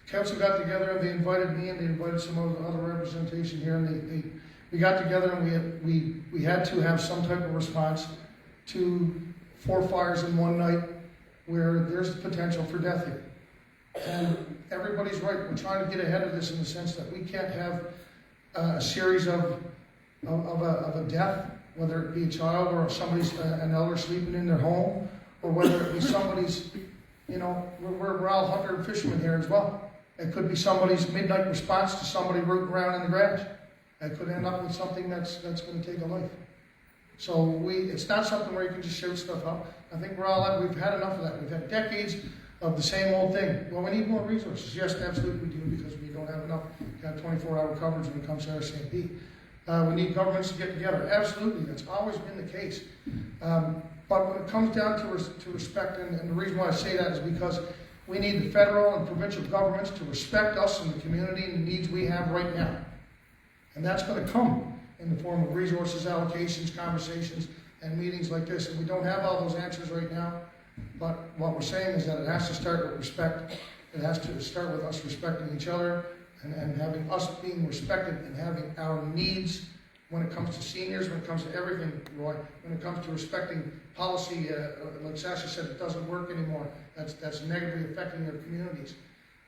The council got together and they invited me and they invited some other representation here, and we got together and we had to have some type of response to 4 fires in one night where there's the potential for death here. And everybody's right. We're trying to get ahead of this in the sense that we can't have a series of a death, whether it be a child or somebody's an elder sleeping in their home, or whether it be somebody's, we're all hunter and fishermen here as well. It could be somebody's midnight response to somebody rooting around in the grass. It could end up with something that's going to take a life. So it's not something where you can just shoot stuff up. I think we've had enough of that. We've had decades of the same old thing. Well, we need more resources. Yes, absolutely we do, because we don't have enough to have 24-hour coverage when it comes to RCMP. We need governments to get together. Absolutely, that's always been the case. But when it comes down to respect, and the reason why I say that is because we need the federal and provincial governments to respect us and the community and the needs we have right now. And that's going to come in the form of resources, allocations, conversations, and meetings like this. And we don't have all those answers right now, but what we're saying is that it has to start with respect. It has to start with us respecting each other and having us being respected and having our needs when it comes to seniors, when it comes to everything, Roy, when it comes to respecting policy, like Sasha said, it doesn't work anymore. That's negatively affecting our communities.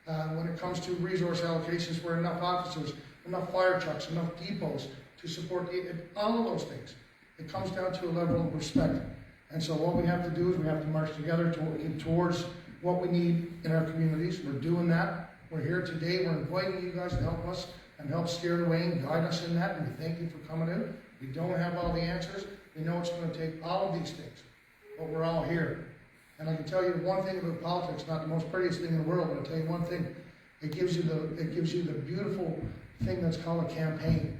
When it comes to resource allocations, where enough officers, enough fire trucks, enough depots to support all of those things. It comes down to a level of respect. And so what we have to do is we have to march together towards what we need in our communities. We're doing that. We're here today. We're inviting you guys to help us and help steer the way and guide us in that. And we thank you for coming in. We don't have all the answers. We know it's going to take all of these things. But we're all here. And I can tell you one thing about politics, not the most prettiest thing in the world, but I'll tell you one thing. It gives you the beautiful thing that's called a campaign.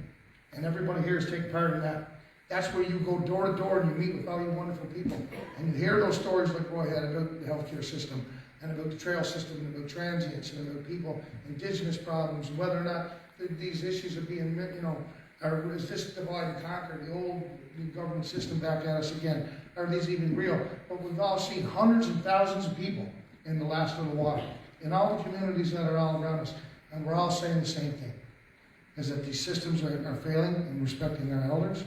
And everybody here is taking part in that. That's where you go door to door and you meet with all you wonderful people. And you hear those stories like Roy had about the healthcare system, and about the trail system, and about transients, and about people, indigenous problems, and whether or not these issues are being, is this divide and conquer, the old government system back at us again? Are these even real? But we've all seen hundreds and thousands of people in the last little while, in all the communities that are all around us, and we're all saying the same thing, is that these systems are failing in respecting our elders,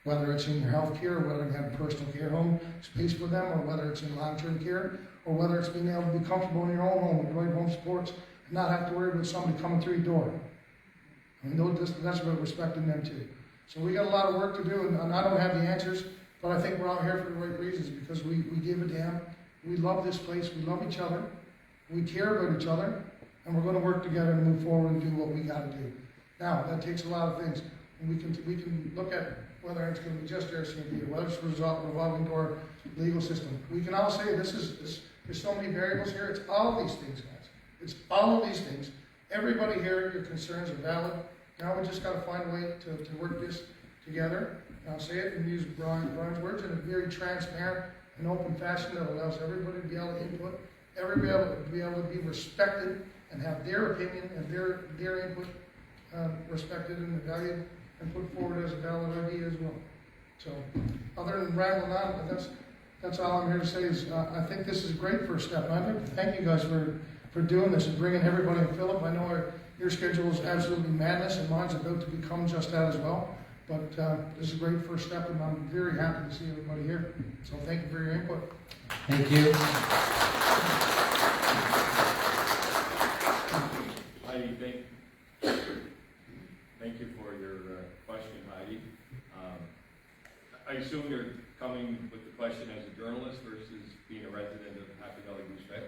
whether it's in your health care, or whether you have a personal care home space for them, or whether it's in long-term care, or whether it's being able to be comfortable in your own home with the right home supports and not have to worry about somebody coming through your door. I mean, that's about respecting them too. So we got a lot of work to do, and I don't have the answers, but I think we're all here for the right reasons, because we give a damn. We love this place. We love each other. We care about each other, and we're going to work together and move forward and do what we got to do. Now, that takes a lot of things, and we can look at whether it's going to be just RCMP or whether it's revolving door legal system. We can all say there's so many variables here. It's all these things, guys. It's all of these things. Everybody here, your concerns are valid. Now we just got to find a way to work this together. I'll say it and use Brian's words in a very transparent and open fashion that allows everybody to be able to input, everybody to be able to be respected and have their opinion and their input respected and valued and put forward as a valid idea as well. So, other than rambling on, that's all I'm here to say is, I think this is a great first step. And I'd like to thank you guys for doing this and bringing everybody in. Philip, I know your schedule is absolutely madness, and mine's about to become just that as well. But this is a great first step, and I'm very happy to see everybody here. So thank you for your input. Thank you. Heidi, thank you for your question, Heidi. I assume you're coming with the question as a journalist versus being a resident of Happy Valley-Goose, right?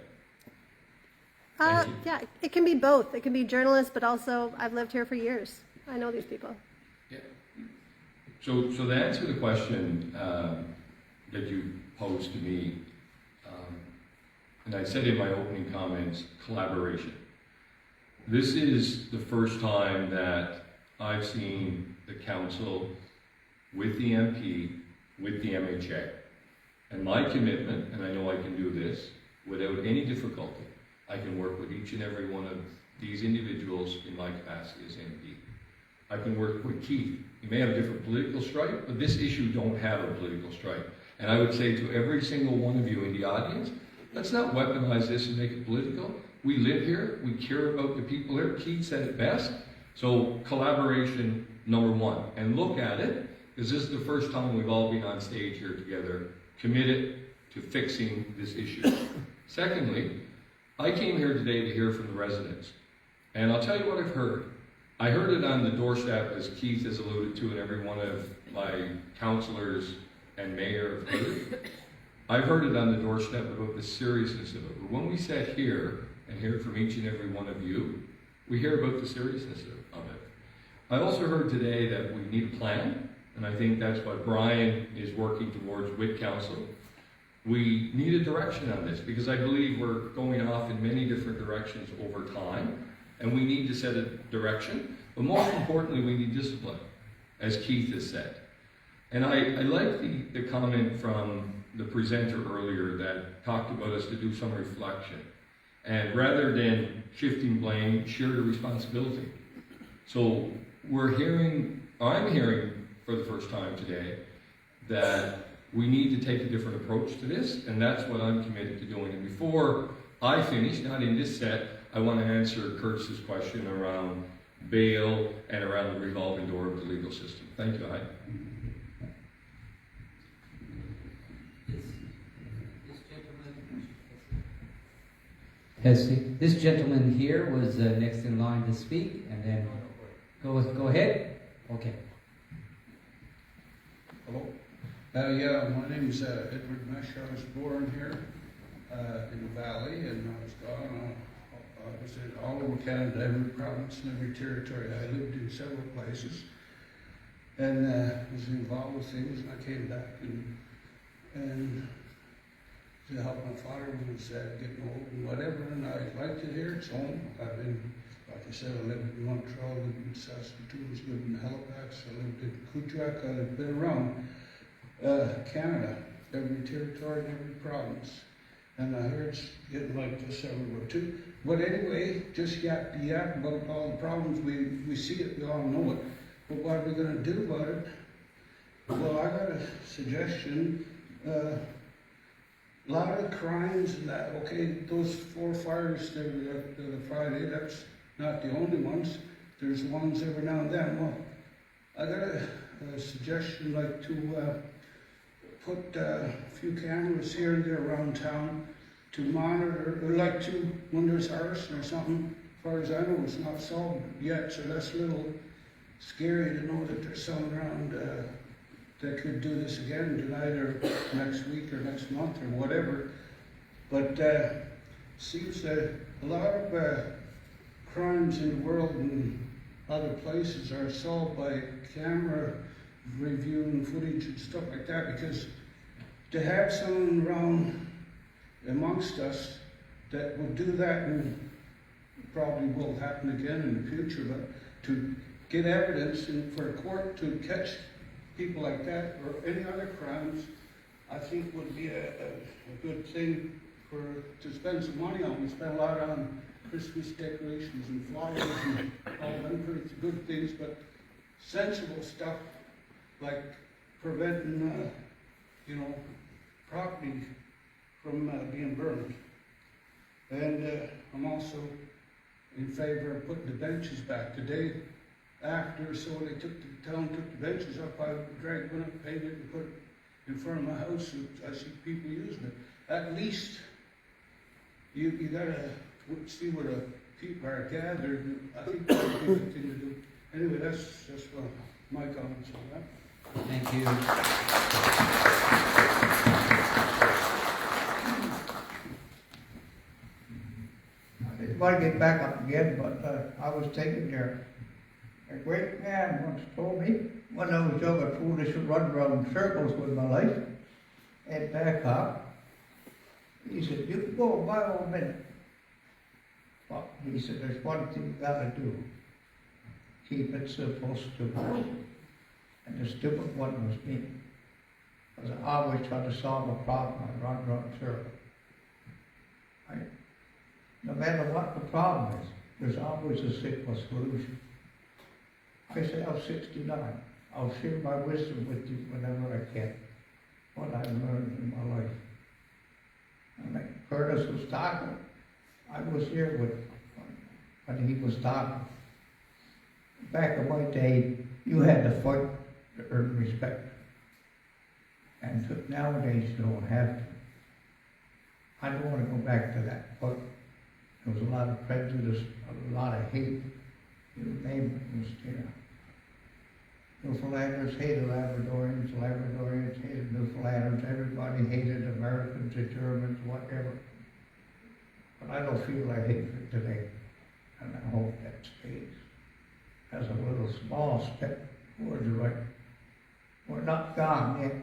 Yeah, it can be both. It can be journalists, but also I've lived here for years. I know these people. Yeah. So to answer the question that you posed to me, and I said in my opening comments, collaboration. This is the first time that I've seen the council with the MP, with the MHA. And my commitment, and I know I can do this without any difficulty, I can work with each and every one of these individuals in my capacity as MP. I can work with Keith. You may have a different political stripe, but this issue don't have a political stripe. And I would say to every single one of you in the audience, let's not weaponize this and make it political. We live here, we care about the people here. Keith said it best. So collaboration, number one. And look at it, because this is the first time we've all been on stage here together, committed to fixing this issue. Secondly, I came here today to hear from the residents. And I'll tell you what I've heard. I heard it on the doorstep, as Keith has alluded to, and every one of my councillors and mayor have heard. I've heard it on the doorstep about the seriousness of it. But when we sat here and hear from each and every one of you, we hear about the seriousness of it. I also heard today that we need a plan, and I think that's what Brian is working towards with council. We need a direction on this, because I believe we're going off in many different directions over time, and we need to set a direction, but most importantly, we need discipline, as Keith has said. And I like the comment from the presenter earlier that talked about us to do some reflection. And rather than shifting blame, share the responsibility. So I'm hearing for the first time today that we need to take a different approach to this, and that's what I'm committed to doing. And before I finish, not in this set, I want to answer Curtis's question around bail and around the revolving door of the legal system. Thank you, Heidi. This gentleman here was next in line to speak, and then go ahead. Okay. Hello. Yeah, my name is Edward Mesh. I was born here in the Valley, and I was gone. I was in all over Canada, every province and every territory. I lived in several places, and was involved with things. And I came back and to help my father when he was getting old and whatever. And I liked it here. It's home. I've been, like I said, I lived in Montreal, lived in Saskatoon, lived in Halifax, I lived in Kuujjuaq. I've been around Canada, every territory and every province. And I hear it's getting like this everywhere too. But anyway, just yap about all the problems. We see it, we all know it. But what are we going to do about it? Well, I got a suggestion. A lot of crimes and that, okay, those 4 fires the Friday, that's not the only ones. There's ones every now and then. Well, I got a suggestion like to put a few cameras here and there around town to monitor, or like to, when there's arson or something, as far as I know, it's not solved yet, so that's a little scary to know that there's someone around that could do this again tonight or next week or next month or whatever. But seems that a lot of crimes in the world and other places are solved by camera reviewing footage and stuff like that, because to have someone around amongst us that will do that, and probably will happen again in the future, but to get evidence and for a court to catch people like that or any other crimes, I think would be a good thing to spend some money on. We spend a lot on Christmas decorations and flowers and all them pretty good things, but sensible stuff like preventing, property from being burned. And I'm also in favor of putting the benches back. The day after, so when they took the benches up, I dragged one up, painted it, and put it in front of my house. And I see people using it. At least you gotta see where the people are gathered. I think that's a good thing to do. Anyway, that's my comments on that. Thank you. I didn't want to get back up again, but I was thinking there. A great man once told me when I was young and foolish to run around in circles with my life and back up. He said, "You can go by all minute." Well, he said, "There's one thing you gotta do. Keep it simple, stupid." And the stupid one was me. Because I always try to solve a problem, I run around in circles. No matter what the problem is, there's always a simple solution. I say I'm 69. I'll share my wisdom with you whenever I can, what I've learned in my life. And like Curtis was talking, I was here when he was talking. Back in my day, you had to fight to earn respect. And nowadays you don't have to. I don't want to go back to that, but there was a lot of prejudice, a lot of hate. You name it was there. Newfoundlanders hated Labradorians, Labradorians hated Newfoundlanders, everybody hated Americans, the Germans, whatever. But I don't feel that hatred today, and I hope that stays as a little small step towards the right. We're not gone yet.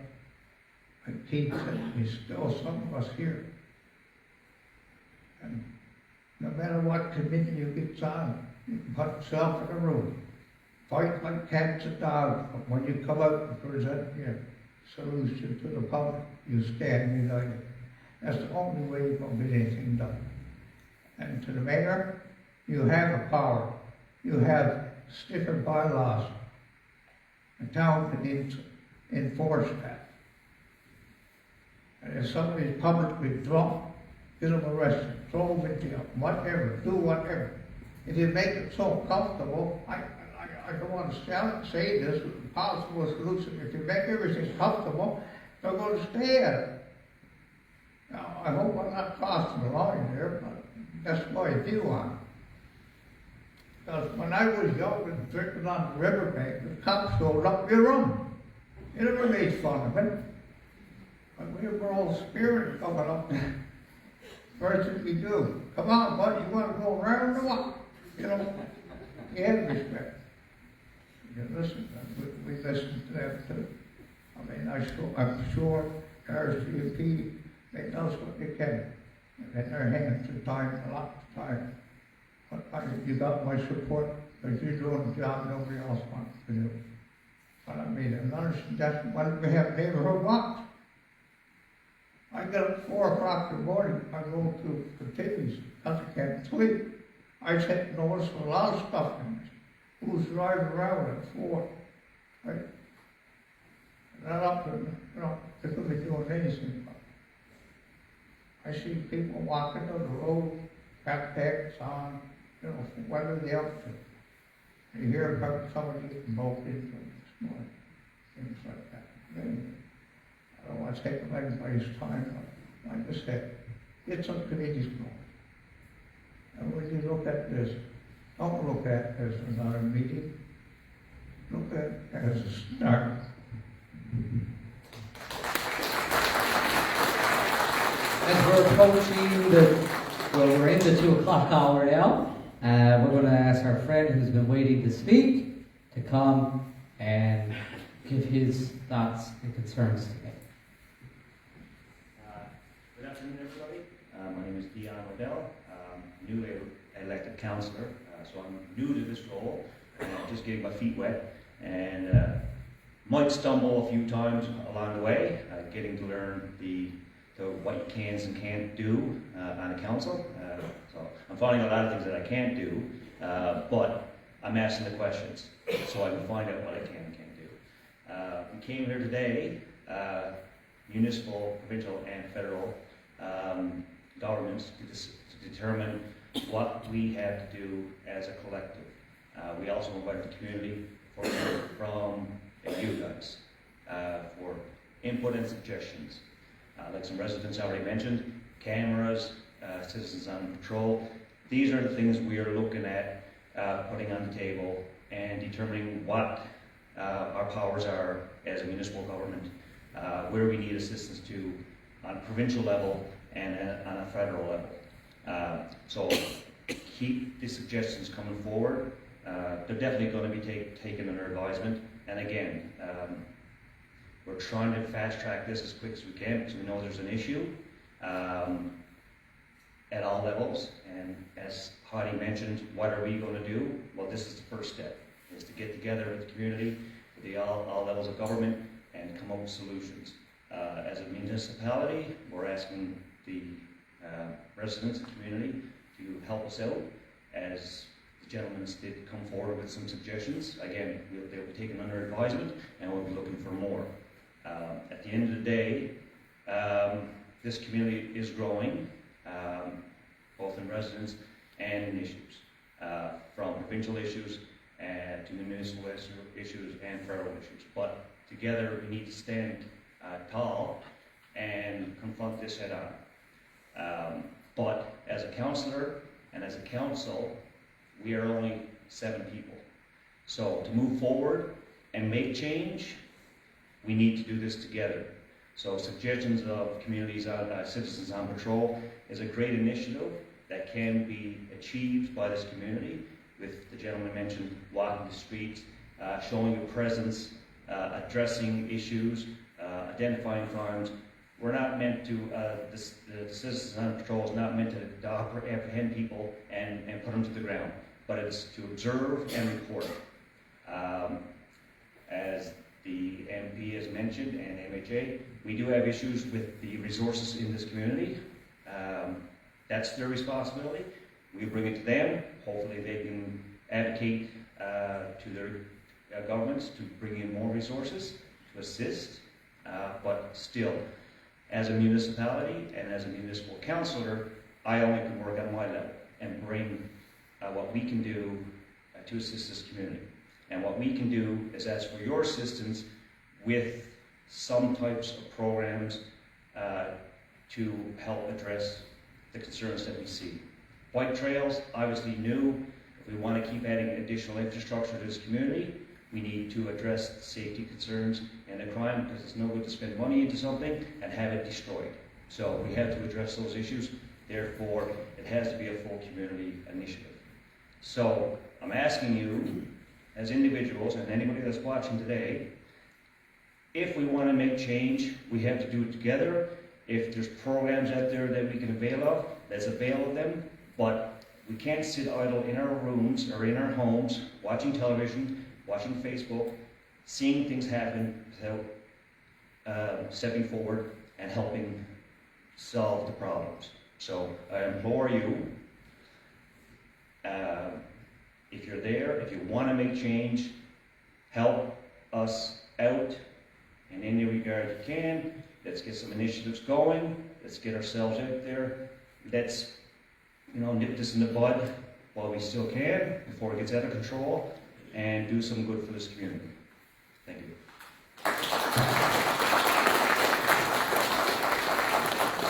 Like Keith said, there's still some of us here. And no matter what committee you get on, you can put yourself in a room, fight like cats and dogs, but when you come out and present your solution to the public, you stand united. That's the only way you're going to get anything done. And to the mayor, you have a power. You have stiffer bylaws. The town can enforce that. And if somebody's publicly drunk, get them arrested, throw them in jail, whatever, do whatever. If you make it so comfortable, I don't want to say this with a possible solution. If you make everything comfortable, they're going to stay at it. Now, I hope I'm not crossing the line there, but that's my view on it. Because when I was young and drinking on the riverbank, the cops showed up your room. You never made fun of it. But we were all spirit coming up. First thing we do, come on, buddy, you want to go around or what? You had respect. You listen, we listened to them too. I mean, I'm sure RCMP, they know what they can. In their hands from time, a lot of time. But you got my support, because you're doing a job nobody else wants to do. But I mean, that's why we have neighborhood watch. I get up at 4 o'clock in the morning, I go to continues, because I can't sleep. I take notice of a lot of stuff in this. Who's driving around at 4, right? Not up to, they could be doing anything about it. I see people walking on the road, backpacks on, what are they up to? You hear about somebody getting broken into this morning, things like that. Anyway, I don't want to take anybody's time, but like I said, get some committees going. And when you look at this, don't look at it as another meeting. Look at it as a start. As we're approaching we're in the 2 o'clock hour now. We're going to ask our friend who's been waiting to speak to come and give his thoughts and concerns today. Good afternoon, everybody. My name is Dion Odell. Newly elected councillor, so I'm new to this role. Just getting my feet wet, and might stumble a few times along the way, getting to learn what you can and can't do on a council. So I'm finding a lot of things that I can't do, but I'm asking the questions so I can find out what I can and can't do. we came here today, municipal, provincial, and federal governments to determine what we have to do as a collective. We also invited the community from you guys for input and suggestions. Like some residents already mentioned, cameras, citizens on patrol. These are the things we are looking at putting on the table and determining what our powers are as a municipal government, where we need assistance to on a provincial level and on a federal level. So keep the suggestions coming forward. They're definitely going to be taken under advisement. And again, we're trying to fast track this as quick as we can because we know there's an issue at all levels. And as Heidi mentioned, what are we going to do? Well, this is the first step, is to get together with the community, with all levels of government, and come up with solutions. As a municipality, we're asking the residents, the community, to help us out, as the gentlemen did come forward with some suggestions. Again, they'll be taken under advisement, and we'll be looking for more. At the end of the day, this community is growing, both in residents and in issues, from provincial issues to municipal issues and federal issues. But together, we need to stand tall and confront this head on. But as a councillor and as a council, we are only 7 people. So to move forward and make change, we need to do this together. So suggestions of communities, citizens on patrol is a great initiative that can be achieved by this community, with the gentleman mentioned walking the streets, showing your presence, addressing issues, identifying crimes. We're not meant to, the citizens on patrol is not meant to apprehend people and put them to the ground, but it's to observe and report. As the MP has mentioned, and MHA, we do have issues with the resources in this community. That's their responsibility. We bring it to them. Hopefully they can advocate to their governments to bring in more resources to assist. But still, as a municipality and as a municipal councillor, I only can work at my level and bring what we can do to assist this community. And what we can do is ask for your assistance with some types of programs to help address the concerns that we see. White trails, obviously new. If we want to keep adding additional infrastructure to this community, we need to address the safety concerns and the crime, because it's no good to spend money into something and have it destroyed. So we have to address those issues. Therefore, it has to be a full community initiative. So I'm asking you, as individuals and anybody that's watching today, if we want to make change, we have to do it together. If there's programs out there that we can avail of, let's avail of them. But we can't sit idle in our rooms or in our homes, watching television, watching Facebook, seeing things happen without stepping forward and helping solve the problems. So I implore you, if you're there, if you want to make change, help us out in any regard you can. Let's get some initiatives going. Let's get ourselves out there. Let's, nip this in the bud while we still can, before it gets out of control, and do some good for this community. Thank you.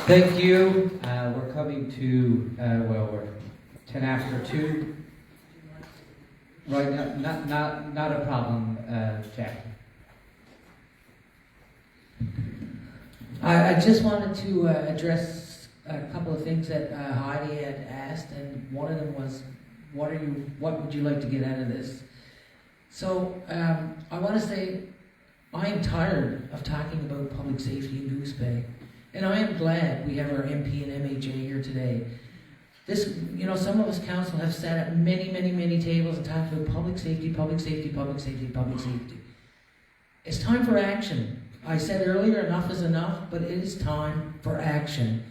Thank you. We're coming to, we're 10 after 2. Right, not a problem, Jack. I just wanted to address a couple of things that Heidi had asked, and one of them was, what would you like to get out of this? So I want to say, I am tired of talking about public safety in Goose Bay, and I am glad we have our MP and MHA here today. This, some of us council have sat at many, many, many tables and talked about public safety, public safety, public safety, public safety. It's time for action. I said earlier, enough is enough, but it is time for action.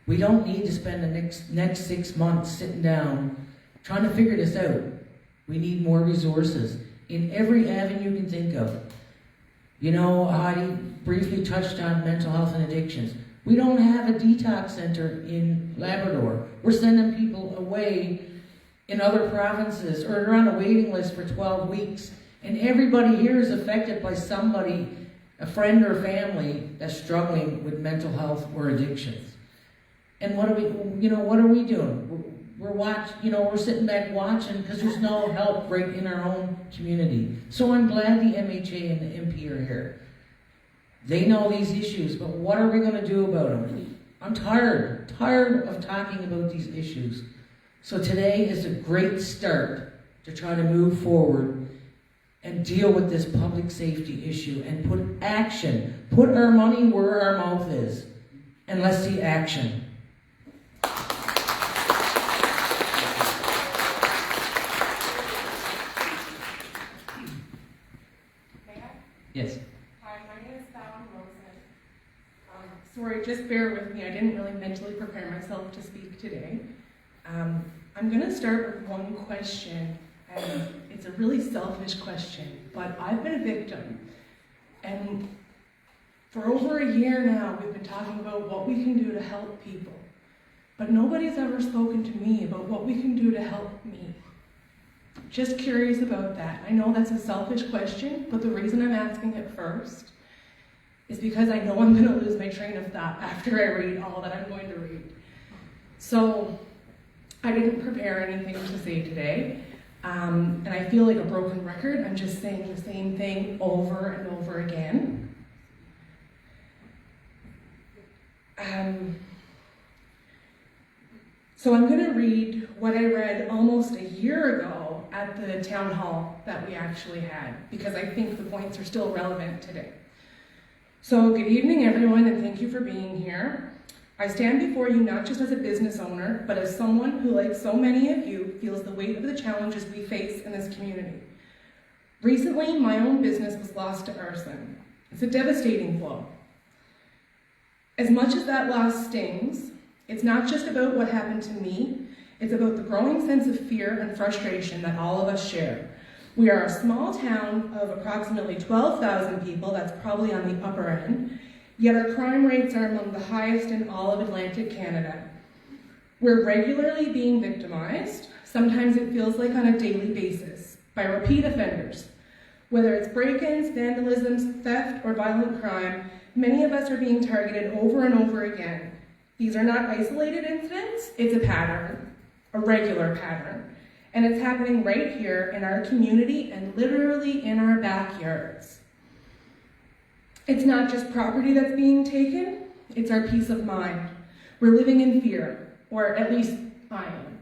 We don't need to spend the next 6 months sitting down trying to figure this out. We need more resources in every avenue you can think of. You know, I briefly touched on mental health and addictions. We don't have a detox center in Labrador. We're sending people away in other provinces, or they're on a waiting list for 12 weeks. And everybody here is affected by somebody, a friend or family, that's struggling with mental health or addictions. And what are we doing? We're sitting back watching because there's no help right in our own community. So I'm glad the MHA and the MP are here. They know these issues, but what are we going to do about them? I'm tired of talking about these issues. So today is a great start to try to move forward and deal with this public safety issue and put our money where our mouth is, and let's see action. Yes. Hi, my name is Valley-Goose. Sorry, just bear with me. I didn't really mentally prepare myself to speak today. I'm going to start with one question, and it's a really selfish question, but I've been a victim. And for over a year now, we've been talking about what we can do to help people. But nobody's ever spoken to me about what we can do to help me. Just curious about that. I know that's a selfish question, but the reason I'm asking it first is because I know I'm going to lose my train of thought after I read all that I'm going to read. So I didn't prepare anything to say today, and I feel like a broken record. I'm just saying the same thing over and over again. So I'm going to read what I read almost a year ago at the town hall that we actually had, because I think the points are still relevant today. So good evening, everyone, and thank you for being here. I stand before you not just as a business owner, but as someone who, like so many of you, feels the weight of the challenges we face in this community. Recently, my own business was lost to arson. It's a devastating blow. As much as that loss stings, it's not just about what happened to me, it's about the growing sense of fear and frustration that all of us share. We are a small town of approximately 12,000 people, that's probably on the upper end, yet our crime rates are among the highest in all of Atlantic Canada. We're regularly being victimized, sometimes it feels like on a daily basis, by repeat offenders. Whether it's break-ins, vandalisms, theft, or violent crime, many of us are being targeted over and over again. These are not isolated incidents, it's a pattern, a regular pattern. And it's happening right here in our community and literally in our backyards. It's not just property that's being taken, it's our peace of mind. We're living in fear, or at least I am.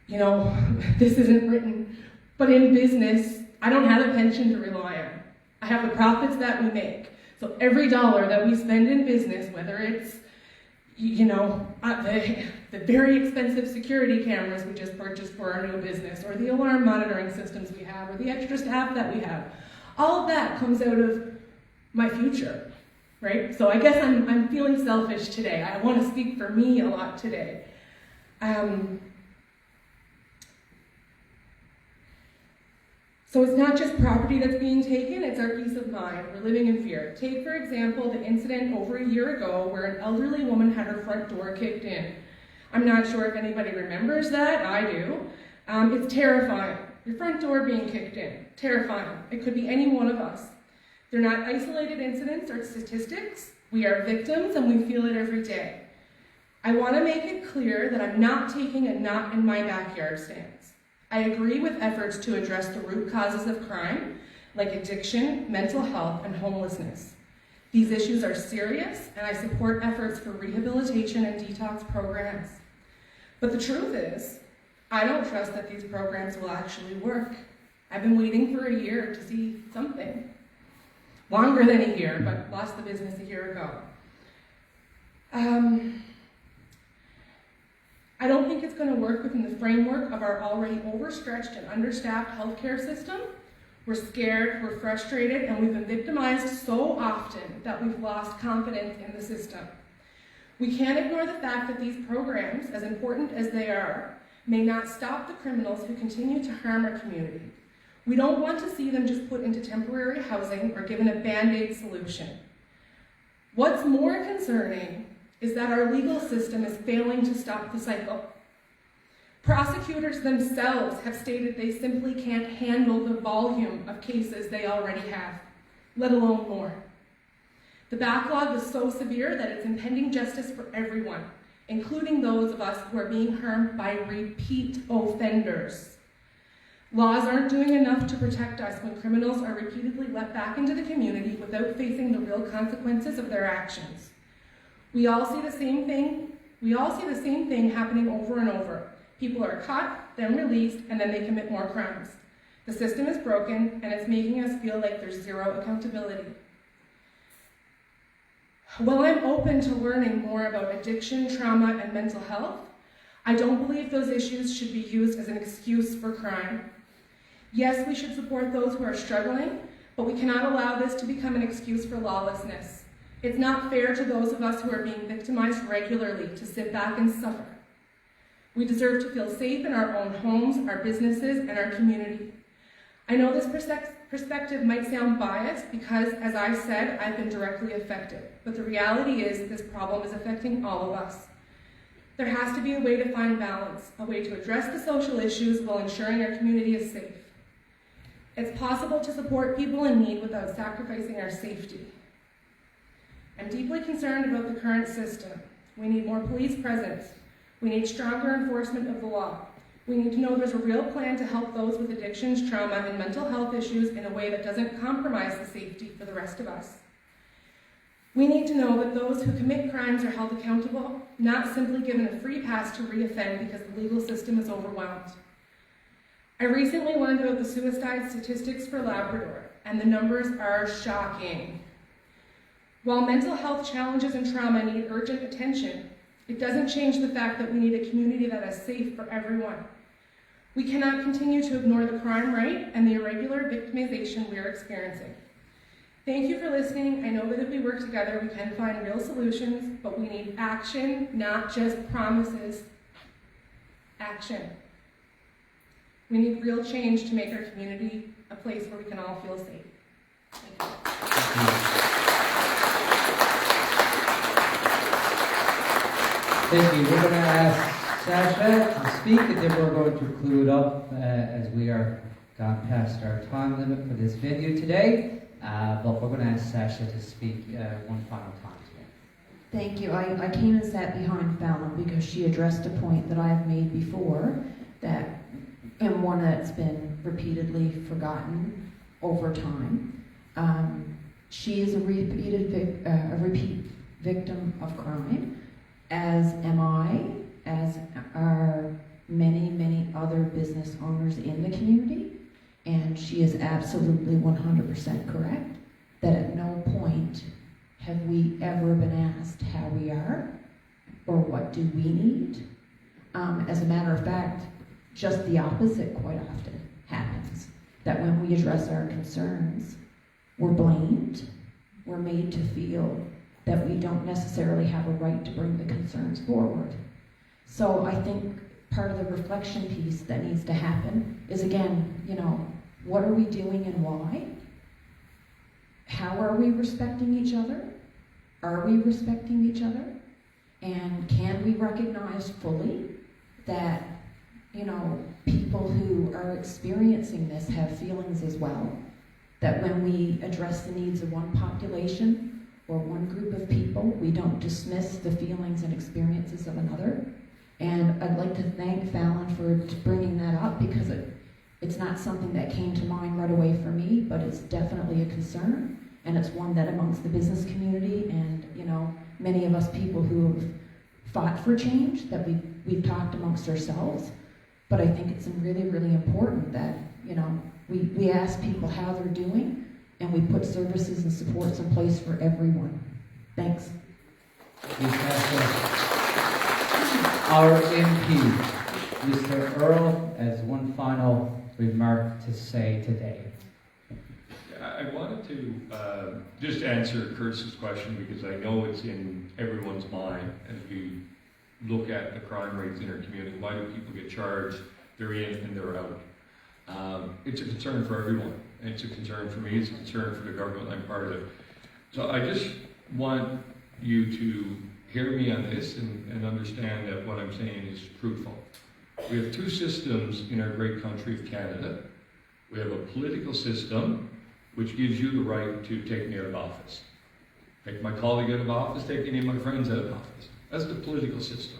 You know, this isn't written, but in business, I don't have a pension to rely on. I have the profits that we make. So every dollar that we spend in business, whether it's, you know, the very expensive security cameras we just purchased for our new business, or the alarm monitoring systems we have, or the extra staff that we have, all of that comes out of my future, right? So I guess I'm feeling selfish today. I want to speak for me a lot today. So it's not just property that's being taken, it's our peace of mind. We're living in fear. Take, for example, the incident over a year ago where an elderly woman had her front door kicked in. I'm not sure if anybody remembers that. I do. It's terrifying. Your front door being kicked in. Terrifying. It could be any one of us. They're not isolated incidents or statistics. We are victims and we feel it every day. I want to make it clear that I'm not taking a not in my backyard stance. I agree with efforts to address the root causes of crime, like addiction, mental health, and homelessness. These issues are serious, and I support efforts for rehabilitation and detox programs. But the truth is, I don't trust that these programs will actually work. I've been waiting for a year to see something. Longer than a year, but lost the business a year ago. I don't think it's going to work within the framework of our already overstretched and understaffed healthcare system. We're scared, we're frustrated, and we've been victimized so often that we've lost confidence in the system. We can't ignore the fact that these programs, as important as they are, may not stop the criminals who continue to harm our community. We don't want to see them just put into temporary housing or given a Band-Aid solution. What's more concerning is that our legal system is failing to stop the cycle. Prosecutors themselves have stated they simply can't handle the volume of cases they already have, let alone more. The backlog is so severe that it's impending justice for everyone, including those of us who are being harmed by repeat offenders. Laws aren't doing enough to protect us when criminals are repeatedly let back into the community without facing the real consequences of their actions. We all see the same thing happening over and over. People are caught, then released, and then they commit more crimes. The system is broken, and it's making us feel like there's zero accountability. While I'm open to learning more about addiction, trauma, and mental health, I don't believe those issues should be used as an excuse for crime. Yes, we should support those who are struggling, but we cannot allow this to become an excuse for lawlessness. It's not fair to those of us who are being victimized regularly to sit back and suffer. We deserve to feel safe in our own homes, our businesses, and our community. I know this perspective might sound biased because, as I said, I've been directly affected. But the reality is this problem is affecting all of us. There has to be a way to find balance, a way to address the social issues while ensuring our community is safe. It's possible to support people in need without sacrificing our safety. I'm deeply concerned about the current system. We need more police presence. We need stronger enforcement of the law. We need to know there's a real plan to help those with addictions, trauma, and mental health issues in a way that doesn't compromise the safety for the rest of us. We need to know that those who commit crimes are held accountable, not simply given a free pass to reoffend because the legal system is overwhelmed. I recently learned about the suicide statistics for Labrador, and the numbers are shocking. While mental health challenges and trauma need urgent attention, it doesn't change the fact that we need a community that is safe for everyone. We cannot continue to ignore the crime rate and the irregular victimization we are experiencing. Thank you for listening. I know that if we work together, we can find real solutions, but we need action, not just promises. Action. We need real change to make our community a place where we can all feel safe. Thank you. Thank you. We're going to ask Sasha to speak, and then we're going to conclude up as we are gone past our time limit for this video today. But we're going to ask Sasha to speak one final time today. Thank you. I came and sat behind Fallon because she addressed a point that I've made before, and one that's been repeatedly forgotten over time. She is a repeat victim of crime, as am I, as are many, many other business owners in the community. And she is absolutely 100% correct that at no point have we ever been asked how we are or what do we need. As a matter of fact, just the opposite quite often happens. That when we address our concerns, we're blamed, we're made to feel that we don't necessarily have a right to bring the concerns forward. So I think part of the reflection piece that needs to happen is, again, what are we doing and why? How are we respecting each other? Are we respecting each other? And can we recognize fully that, people who are experiencing this have feelings as well? That when we address the needs of one population or one group of people, we don't dismiss the feelings and experiences of another. And I'd like to thank Fallon for bringing that up because it's not something that came to mind right away for me, but it's definitely a concern, and it's one that amongst the business community and many of us people who have fought for change, that we've talked amongst ourselves. But I think it's really, really important that we ask people how they're doing, and we put services and supports in place for everyone. Thanks. Our MP, Mr. Earl, has one final remark to say today. I wanted to just answer Kurtz's question because I know it's in everyone's mind as we look at the crime rates in our community. Why do people get charged? They're in and they're out. It's a concern for everyone. It's a concern for me. It's a concern for the government I'm part of. So I just want you to hear me on this and understand that what I'm saying is truthful. We have two systems in our great country of Canada. We have a political system which gives you the right to take me out of office. Take my colleague out of office, take any of my friends out of office. That's the political system.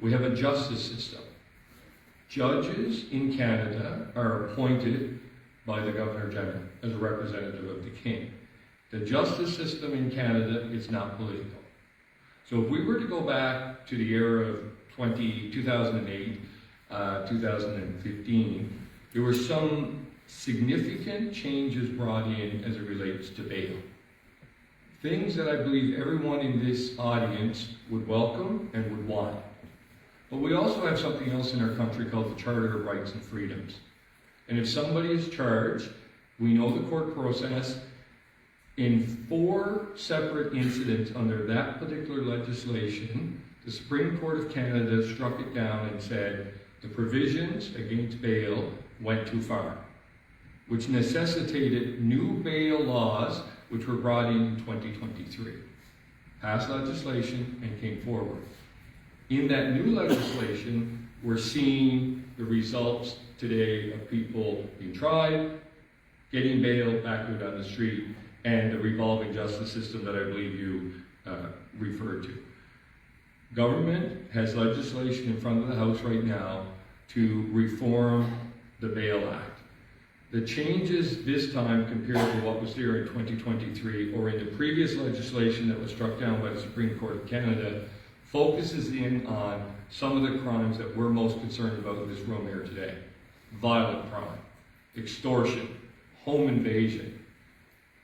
We have a justice system. Judges in Canada are appointed by the Governor General as a representative of the King. The justice system in Canada is not political. So if we were to go back to the era of 2008, 2015, there were some significant changes brought in as it relates to bail. Things that I believe everyone in this audience would welcome and would want. But we also have something else in our country called the Charter of Rights and Freedoms. And if somebody is charged, we know the court process. In 4 separate incidents under that particular legislation, the Supreme Court of Canada struck it down and said the provisions against bail went too far, which necessitated new bail laws which were brought in 2023. Passed legislation and came forward. In that new legislation, we're seeing the results today of people being tried, getting bail, back out on the street, and the revolving justice system that I believe you referred to. Government has legislation in front of the House right now to reform the Bail Act. The changes this time compared to what was there in 2023 or in the previous legislation that was struck down by the Supreme Court of Canada focuses in on some of the crimes that we're most concerned about in this room here today. Violent crime, extortion, home invasion.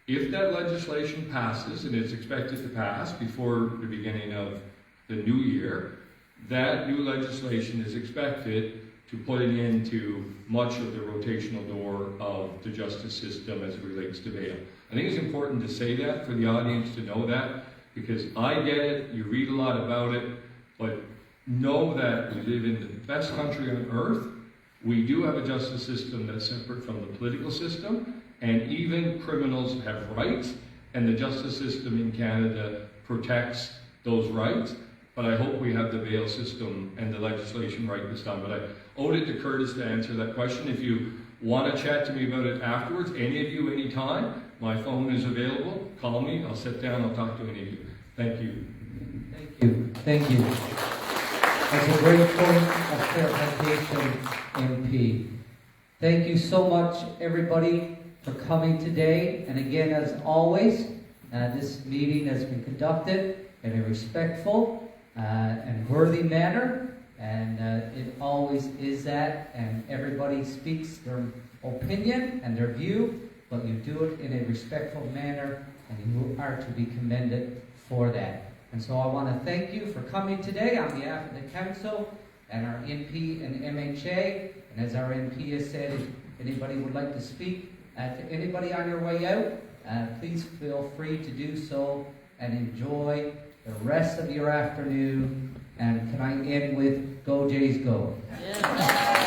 If that legislation passes, and it's expected to pass before the beginning of the new year, that new legislation is expected to put an end to much of the rotational door of the justice system as it relates to bail. I think it's important to say that for the audience to know that, because I get it, you read a lot about it, but know that we live in the best country on earth. We do have a justice system that's separate from the political system, and even criminals have rights, and the justice system in Canada protects those rights. But I hope we have the bail system and the legislation right this time. But I owed it to Curtis to answer that question. If you want to chat to me about it afterwards, any of you, anytime, my phone is available. Call me. I'll sit down. I'll talk to any of you. Thank you. Thank you. Thank you. That's a great point of clarification, MP. Thank you so much, everybody, for coming today. And again, as always, this meeting has been conducted in a respectful and worthy manner, and it always is that, and everybody speaks their opinion and their view, but you do it in a respectful manner, and you are to be commended for that. And so I want to thank you for coming today on behalf of the Council and our NP and MHA, and as our NP has said, if anybody would like to speak to anybody on your way out, please feel free to do so, and enjoy the rest of your afternoon. And can I end with Go Jays Go? Yeah.